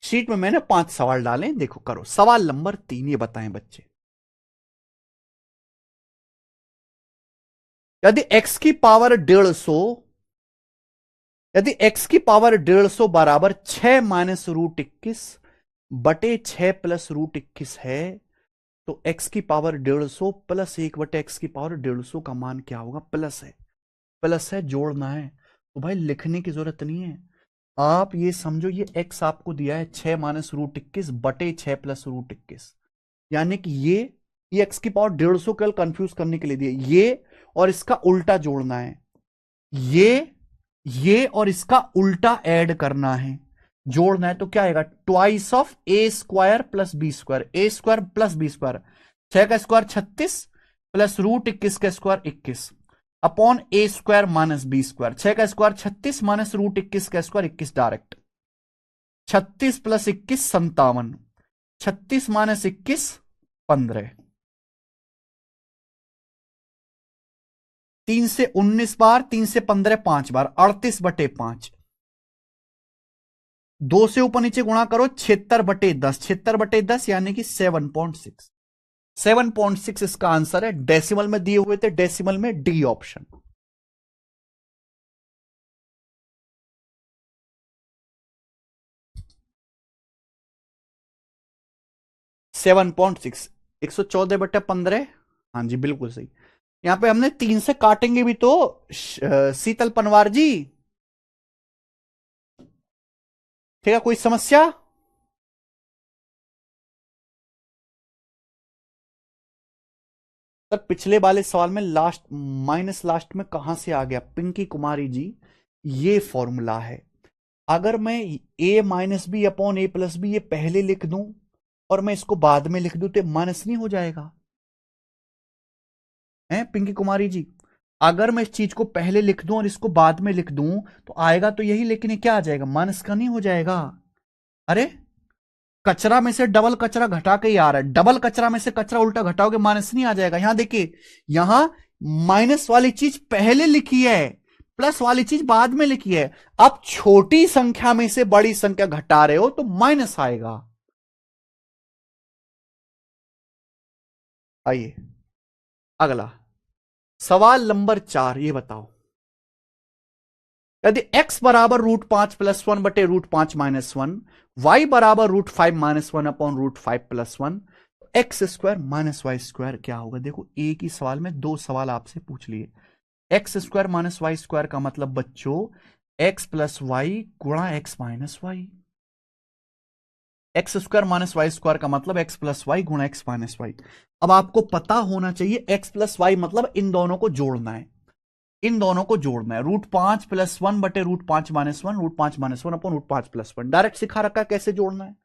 A: शीट में मैंने 5 सवाल डाले, देखो करो। सवाल नंबर 3, ये बताएं बच्चे, यदि x की पावर 150, यदि x की पावर 150 बराबर 6 माइनस √21 बटे 6 प्लस √21 है, तो x की पावर 150 प्लस 1 बटे x की पावर 150 का मान क्या होगा। प्लस है, प्लस है, जोड़ना है, तो भाई लिखने की जरूरत नहीं है। आप ये समझो, ये x आपको दिया है 6 माइनस √21 बटे 6 प्लस √21, यानी कि ये x की पावर 150 कल कंफ्यूज करने के लिए दिए, ये और इसका उल्टा जोड़ना है, ये ये और इसका उल्टा ऐड करना है, जोड़ना है, तो क्या आएगा, twice of A square plus B square, A square plus B square, 6 का स्क्वायर 36 प्लस रूट 21 का square 21 upon A square minus B square, 6 का स्क्वायर 36 माइनस रूट 21 का स्क्वायर 21 डायरेक्ट, 36 प्लस 21 57, 36 माइनस 21 15, 3 से 19 बार, 3 से 15 5 बार, 38/5, 2 से ऊपर नीचे गुणा करो, 76/10, 76/10 यानी कि 7.6, 7.6 इसका आंसर है। डेसिमल में दिए हुए थे, डेसिमल में D option. Seven point six 114/15, हाँ जी बिल्कुल सही। यहां पे हमने 3 से काटेंगे भी तो शीतल पनवार जी, ठीक है, कोई समस्या? सर पिछले वाले सवाल में लास्ट माइनस लास्ट में कहां से आ गया पिंकी कुमारी जी? ये फॉर्मूला है। अगर मैं a minus B upon A plus B ये पहले लिख दूं और मैं इसको बाद में लिख दूं तो माइनस नहीं हो जाएगा? है पिंकी कुमारी जी, अगर मैं इस चीज को पहले लिख दूं और इसको बाद में लिख दूं तो आएगा तो यही, लेकिन ये क्या आ जाएगा, माइनस का नहीं हो जाएगा? अरे कचरा में से डबल कचरा घटा के ही आ रहा है, डबल कचरा में से कचरा उल्टा घटाओगे माइनस नहीं आ जाएगा? यहां देखिए, यहां माइनस वाली चीज पहले लिखी है, प्लस वाली चीज बाद में लिखी है। अब छोटी संख्या में से बड़ी संख्या घटा रहे हो तो माइनस आएगा। आइए अगला सवाल नंबर 4, ये बताओ, यदि x बराबर √5 + 1/√5 - 1, y बराबर √5 - 1 upon √5 + 1, X square minus Y square क्या होगा? देखो एक ही सवाल में दो सवाल आपसे पूछ लिए। X square minus Y square का मतलब बच्चों एक्स प्लस वाई गुणा X minus Y, X square minus Y square का मतलब एक्स प्लस वाई गुणा एक्स माइनस वाई। अब आपको पता होना चाहिए एक्स प्लस वाई मतलब इन दोनों को जोड़ना है, इन दोनों को जोड़ना है, √5 + 1/√5 - 1, √5 - 1 अपॉन √5 + 1, डायरेक्ट सिखा रखा है कैसे जोड़ना है,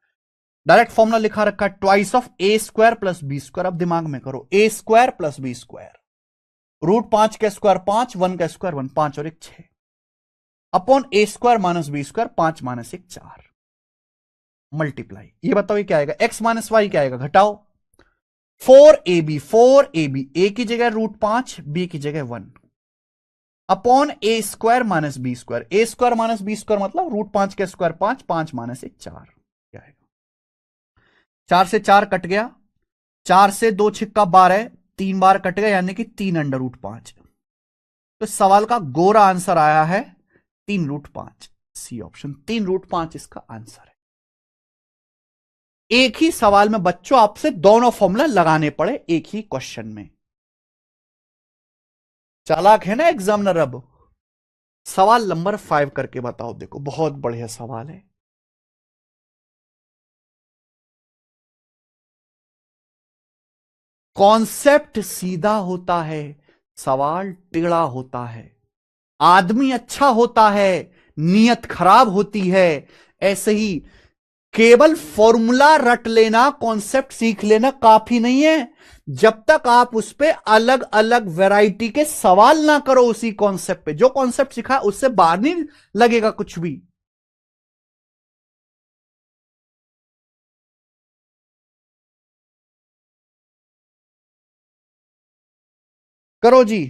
A: डायरेक्ट फॉर्मुला लिखा रखा है, twice of A square plus B square. अब दिमाग में करो, A square plus B square, √5 का स्क्वायर 5, 1 का स्क्वायर 1, 5 और 1 6, upon A square minus B square, 5 - 1 4, multiply. ये बताओ ये क्या आएगा, एक्स माइनस वाई क्या आएगा, घटाओ, 4ab, 4ab, ए की जगह √5, बी की जगह 1 upon A square minus B square, A square minus B square मतलब √5 का स्क्वायर 5, 5 - 1 4, क्या आएगा, 4 से 4 कट गया, 4 से 2 छिक्का 12, 3 बार कट गया यानी कि 3√5। तो सवाल का गोरा आंसर आया है 3√5, सी ऑप्शन 3√5 इसका आंसर है। एक ही सवाल में बच्चों आपसे दोनों फॉर्मूला लगाने पड़े एक ही क्वेश्चन में, चालाक है ना एग्जामिनर। अब सवाल नंबर 5 करके बताओ, देखो बहुत बढ़िया सवाल है। कॉन्सेप्ट सीधा होता है, सवाल टेढ़ा होता है, आदमी अच्छा होता है, नियत खराब होती है। ऐसे ही केवल फॉर्मूला रट लेना, कॉन्सेप्ट सीख लेना काफी नहीं है, जब तक आप उस पे अलग अलग वैरायटी के सवाल ना करो उसी कॉन्सेप्ट पे, जो कॉन्सेप्ट सीखा उससे बाहर नहीं लगेगा कुछ भी। करो जी।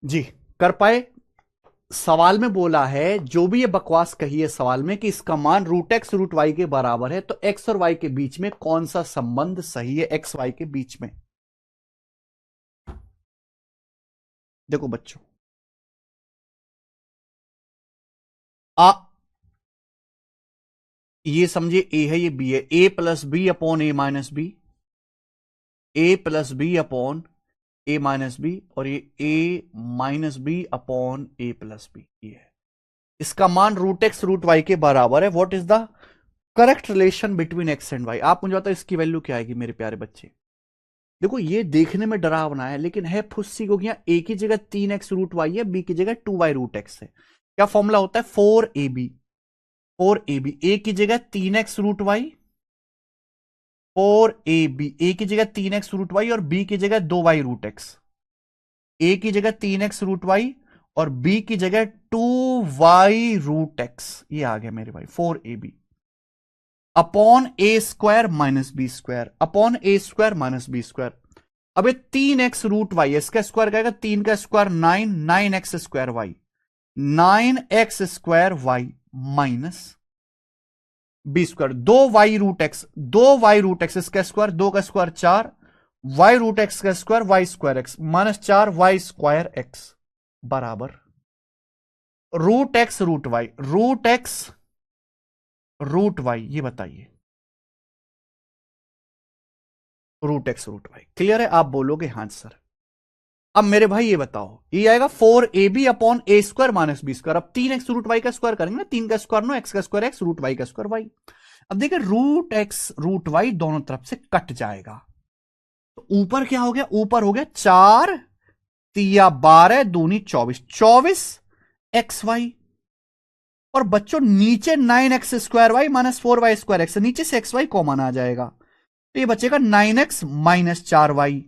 A: जी कर पाए? सवाल में बोला है, जो भी ये बकवास कही है सवाल में कि इसका मान रूट एक्स रूट वाई के बराबर है, तो एक्स और वाई के बीच में कौन सा संबंध सही है एक्स वाई के बीच में? देखो बच्चों, आ ये समझिए ए है, ये बी है, ए plus B upon A minus B, A plus B upon A minus B, और ये ए minus B upon A plus B, ये है। इसका मान रूट एक्स रूट वाई के बराबर है। What is the correct relation between X and Y? आप मुझे बताओ इसकी वैल्यू क्या आएगी मेरे प्यारे बच्चे? देखो ये देखने में डरावना है, लेकिन है फुस्सी को, ए की जगह 3x रूट वाई है, बी की जगह 2y रूट एक्स है। क्या फॉर्मूला होता है? 4ab। 4ab, ए की जगह 3x रूट वाई, 4ab, ए की जगह 3x रूट वाई और बी की जगह 2y रूट एक्स। ए की जगह 3x रूट वाई और बी की जगह 2y रूट एक्स। ये आ गया मेरे भाई 4ab upon A square minus B square, upon A square minus B square. अब ये 3x रूट वाई, इसका स्क्वायर क्या? 3 का square 9, 9x square Y, 9x square Y minus B square, 2y root X, 2y root X, इसका square 2 का square 4, y root X का square Y square X minus 4y square X बराबर root X root Y, root X root Y. ये बताइए, root X root Y clear है? आप बोलोगे हां सर। अब मेरे भाई ये बताओ, ये आएगा 4ab upon A square minus B square. अब 3x रूट वाई का स्क्वायर करेंगे ना, 3 का स्क्वायर 9, एक्स का स्क्वायर एक्स, रूट वाई का स्क्वायर वाई। अब देखिए रूट एक्स रूट वाई दोनों तरफ से कट जाएगा, तो ऊपर क्या हो गया? ऊपर हो गया 4 तिया 12 दूनी 24, 24 एक्स वाई। और बच्चों नीचे 9x square Y minus 4y square X, नीचे से एक्स वाई कॉमन आ जाएगा, तो ये बचेगा 9x माइनस 4y,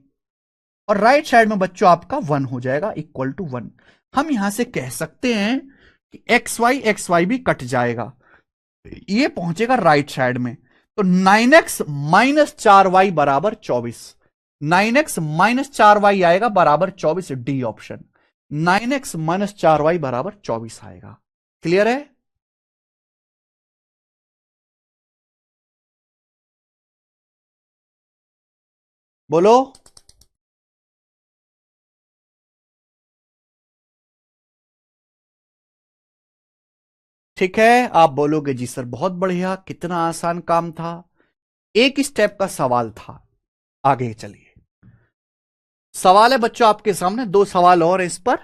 A: और राइट साइड में बच्चों आपका 1 हो जाएगा इक्वल टू 1। हम यहां से कह सकते हैं कि एक्स वाई भी कट जाएगा, ये पहुंचेगा राइट साइड में, तो 9x माइनस 4y बराबर 24, 9x माइनस 4y आएगा बराबर 24, D option, 9x minus 4y बराबर 24 आएगा। क्लियर है? बोलो। ठीक है, आप बोलोगे जी सर बहुत बढ़िया, कितना आसान काम था, एक स्टेप का सवाल था। आगे चलिए, सवाल है बच्चों आपके सामने, दो सवाल और इस पर,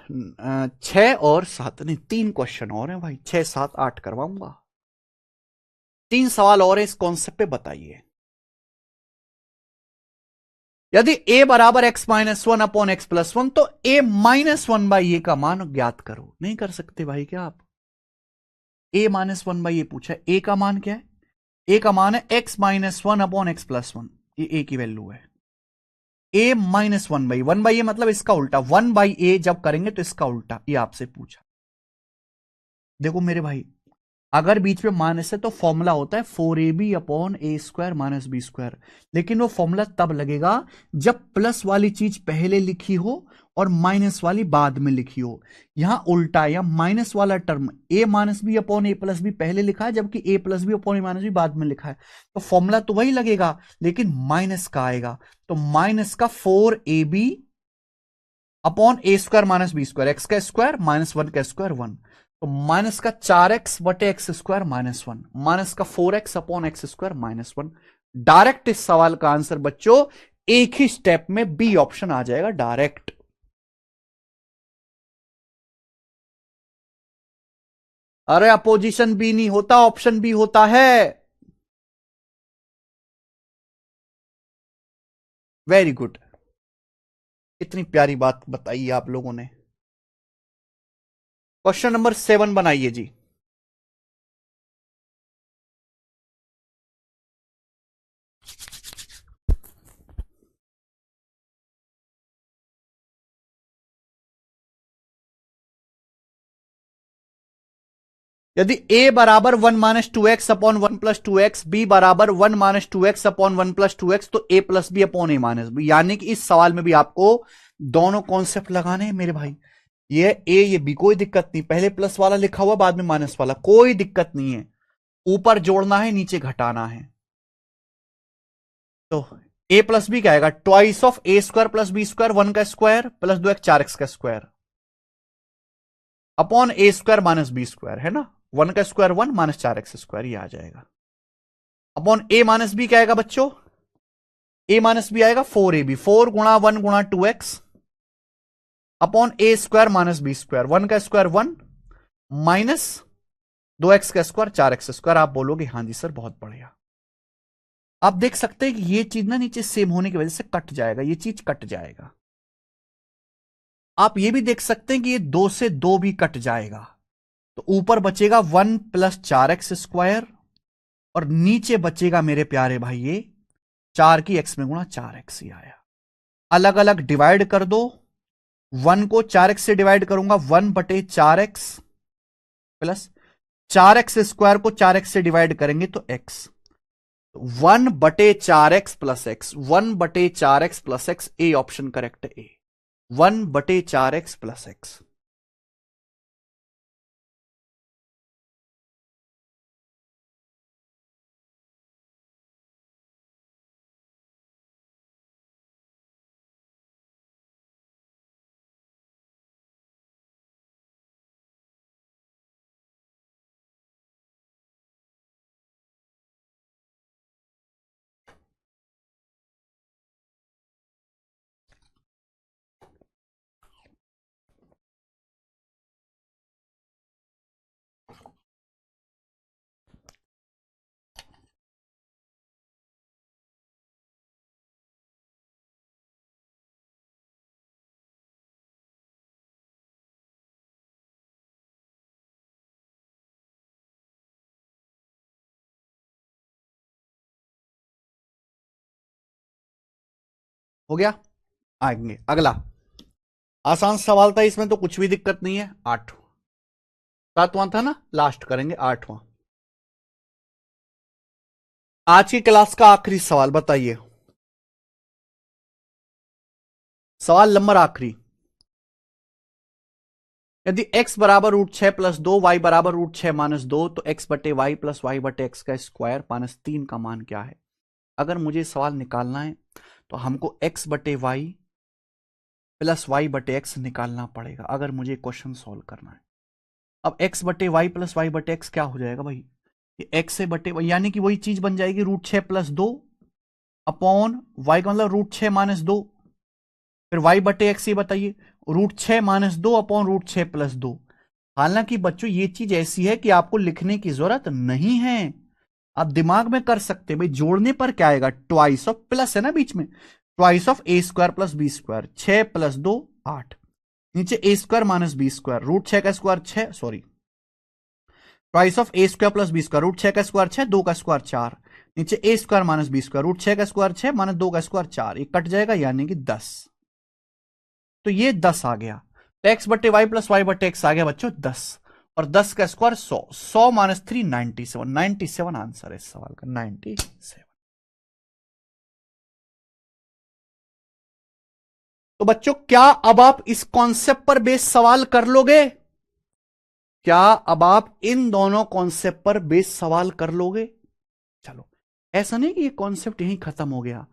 A: 6 और 7 नहीं, 3 क्वेश्चन और हैं भाई, 6 7 8 करवाऊंगा। 3 सवाल और है इस कॉन्सेप्ट पे, बताइए। यदि a बराबर x minus 1 upon x plus 1, तो a माइनस 1 बाई ए का मान ज्ञात करो। नहीं कर सकते भाई क्या आप? a माइनस 1 बाई ए पूछा है, a का मान क्या है? a का मान है x minus 1 upon x plus 1, ये a की वैल्यू है। a माइनस 1 बाई ए मतलब इसका उल्टा, 1 बाई ए जब करेंगे तो इसका उल्टा, ये आपसे पूछा। देखो मेरे भाई, अगर बीच में माइनस है तो फॉर्मूला होता है 4ab upon A square minus B square, लेकिन वो फॉर्मूला तब लगेगा जब प्लस वाली चीज पहले लिखी हो और माइनस वाली बाद में लिखी हो। यहां उल्टा, या माइनस वाला term A minus B upon A plus B पहले लिखा है, जबकि ए plus B upon A minus B बाद में लिखा है, तो फॉर्मूला तो वही लगेगा लेकिन माइनस का आएगा, तो माइनस का 4ab upon A square minus B square, X का स्क्वायर माइनस 1 का स्क्वायर 1, तो माइनस का 4x बटे एक्स स्क्वायर माइनस 1, माइनस का 4x upon x square minus 1। Direct इस सवाल का आंसर बच्चों एक ही स्टेप में बी ऑप्शन आ जाएगा डायरेक्ट। अरे अपोजिशन बी नहीं होता, ऑप्शन बी होता है। वेरी गुड, इतनी प्यारी बात बताई आप लोगों ने। क्वेश्चन नंबर 7 बनाइए जी। यदि a बराबर 1 minus 2x upon 1 plus 2x, b बराबर 1 minus 2x upon 1 plus 2x, तो a plus B upon A minus B, यानी कि इस सवाल में भी आपको दोनों कॉन्सेप्ट लगाने हैं मेरे भाई। ये ए ये बी, कोई दिक्कत नहीं, पहले प्लस वाला लिखा हुआ बाद में माइनस वाला, कोई दिक्कत नहीं है, ऊपर जोड़ना है नीचे घटाना है। तो ए प्लस बी क्या आएगा, twice of A square plus B square, 1 का स्क्वायर प्लस 2x 4x का square upon A square minus B square, है ना, 1 का स्क्वायर 1 माइनस 4x स्क्वायर, ये आ जाएगा। अपॉन ए माइनस बी क्या आएगा बच्चों, ए माइनस बी आएगा 4ab, 4 गुणा 1 गुणा 2x upon A square minus B square, 1 का स्क्वायर 1 माइनस 2x का स्क्वायर 4x स्क्वायर। आप बोलोगे हाँ जी सर बहुत बढ़िया। आप देख सकते हैं कि ये चीज ना नीचे सेम होने की वजह से कट जाएगा, ये चीज कट जाएगा। आप ये भी देख सकते हैं कि ये 2 से 2 भी कट जाएगा, तो ऊपर बचेगा 1 प्लस 4x स्क्वायर और नीचे बचेगा मेरे प्यारे भाई ये 4 की x में गुणा 4x ही आया। अलग अलग डिवाइड कर दो, 1 को 4x से डिवाइड करूंगा 1 बटे 4x प्लस 4x स्क्वायर को 4x से डिवाइड करेंगे तो x, 1 बटे 4x प्लस एक्स, 1 बटे 4x plus x, A option correct है, ए 1 बटे 4x प्लस एक्स। हो गया, आएंगे अगला। आसान सवाल था इसमें तो कुछ भी दिक्कत नहीं है। 8 7वां था ना, लास्ट करेंगे 8वां। आज की क्लास का आखिरी सवाल बताइए, सवाल नंबर आखिरी। यदि x बराबर √6 प्लस 2, y बराबर √6 माइनस 2, तो x बटे वाई प्लस वाई बटे एक्स का स्क्वायर माइनस 3 का मान क्या है। अगर मुझे सवाल निकालना है तो हमको x बटे वाई प्लस वाई बटे एक्स निकालना पड़ेगा, अगर मुझे क्वेश्चन सॉल्व करना है। अब x बटे वाई प्लस वाई बटे एक्स क्या हो जाएगा भाई, ये x से बटे वाई, यानी कि वही चीज बन जाएगी √6 प्लस 2 अपॉन वाई का मतलब √6 माइनस 2, फिर y बटे एक्स, ये बताइए √6 माइनस 2 अपॉन √6 प्लस 2। हालांकि बच्चों ये चीज ऐसी है कि आपको लिखने की जरूरत नहीं है, आप दिमाग में कर सकते हैं। भाई जोड़ने पर क्या आएगा, ट्वाइस ऑफ, प्लस है ना बीच में, twice of A square plus B square, 6 plus 2 8, नीचे A square minus B square, √6 का square 6, sorry twice of A square plus B square, √6 का स्क्वायर 6, 2 का स्क्वायर 4, नीचे A square minus B square, √6 का स्क्वायर 6 माइनस 2 का square 4, ये cut जाएगा यानी कि 10। तो ये 10 आ गया, तो एक्स बटे वाई प्लस वाई बटे एक्स आ गया बच्चों 10, और 10 का स्क्वायर 100, 100 माइनस 3 97, 97 आंसर है इस सवाल का, 97। तो बच्चों क्या अब आप इस कॉन्सेप्ट पर बेस सवाल कर लोगे, क्या अब आप इन दोनों कॉन्सेप्ट पर बेस सवाल कर लोगे। चलो, ऐसा नहीं कि ये कॉन्सेप्ट यहीं खत्म हो गया,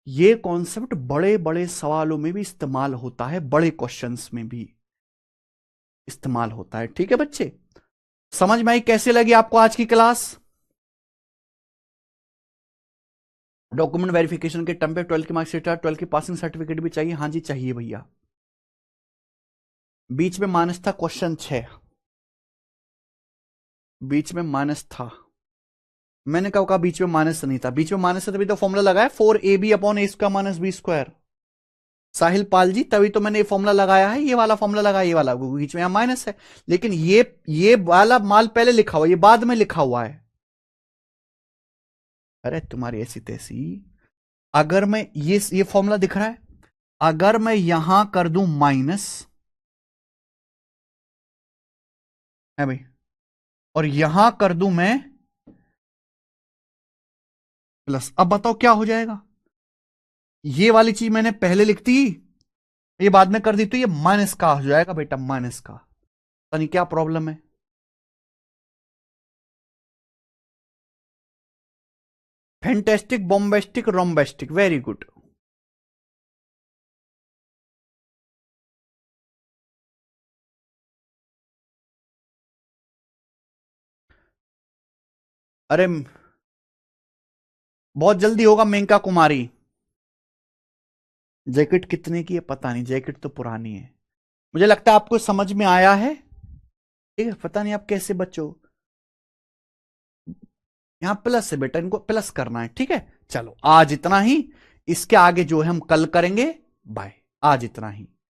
A: ये कॉन्सेप्ट बड़े बड़े सवालों में भी इस्तेमाल होता है, बड़े क्वेश्चंस में भी इस्तेमाल होता है। ठीक है बच्चे, समझ में आई कैसे लगी आपको आज की क्लास। डॉक्यूमेंट वेरिफिकेशन के टर्म पे 12 की मार्कशीट, 12 की पासिंग सर्टिफिकेट भी चाहिए, हाँ जी चाहिए भैया। बीच में माइनस था क्वेश्चन 6, बीच में माइनस था, मैंने कहा बीच में माइनस नहीं था, बीच में माइनस है तभी तो फॉर्मूला लगाया 4ab upon A square minus B square. साहिल पाल जी तभी तो मैंने ये फॉर्मूला लगाया है, ये वाला फॉर्मूला लगाया, ये वाला बीच में यहां माइनस है, लेकिन ये वाला माल पहले लिखा हुआ, ये बाद में लिखा हुआ है। अरे तुम्हारी ऐसी तैसी, अगर मैं ये फॉर्मूला दिख रहा है, अगर मैं यहां कर दूं माइनस है भाई, और यहां कर दूं मैं प्लस, अब बताओ क्या हो जाएगा। ये वाली चीज मैंने पहले लिख दी, ये बाद में कर दी तो ये माइनस का हो जाएगा बेटा, माइनस का। पता नहीं क्या प्रॉब्लम है। Fantastic, bombastic, rombastic, very good. अरे बहुत जल्दी होगा मेनका कुमारी। जैकेट कितने की है पता नहीं, जैकेट तो पुरानी है। मुझे लगता है आपको समझ में आया है। ठीक है, पता नहीं आप कैसे बच्चो। यहां प्लस है बेटा, इनको प्लस करना है। ठीक है, चलो आज इतना ही। इसके आगे जो है हम कल करेंगे। बाय। आज इतना ही।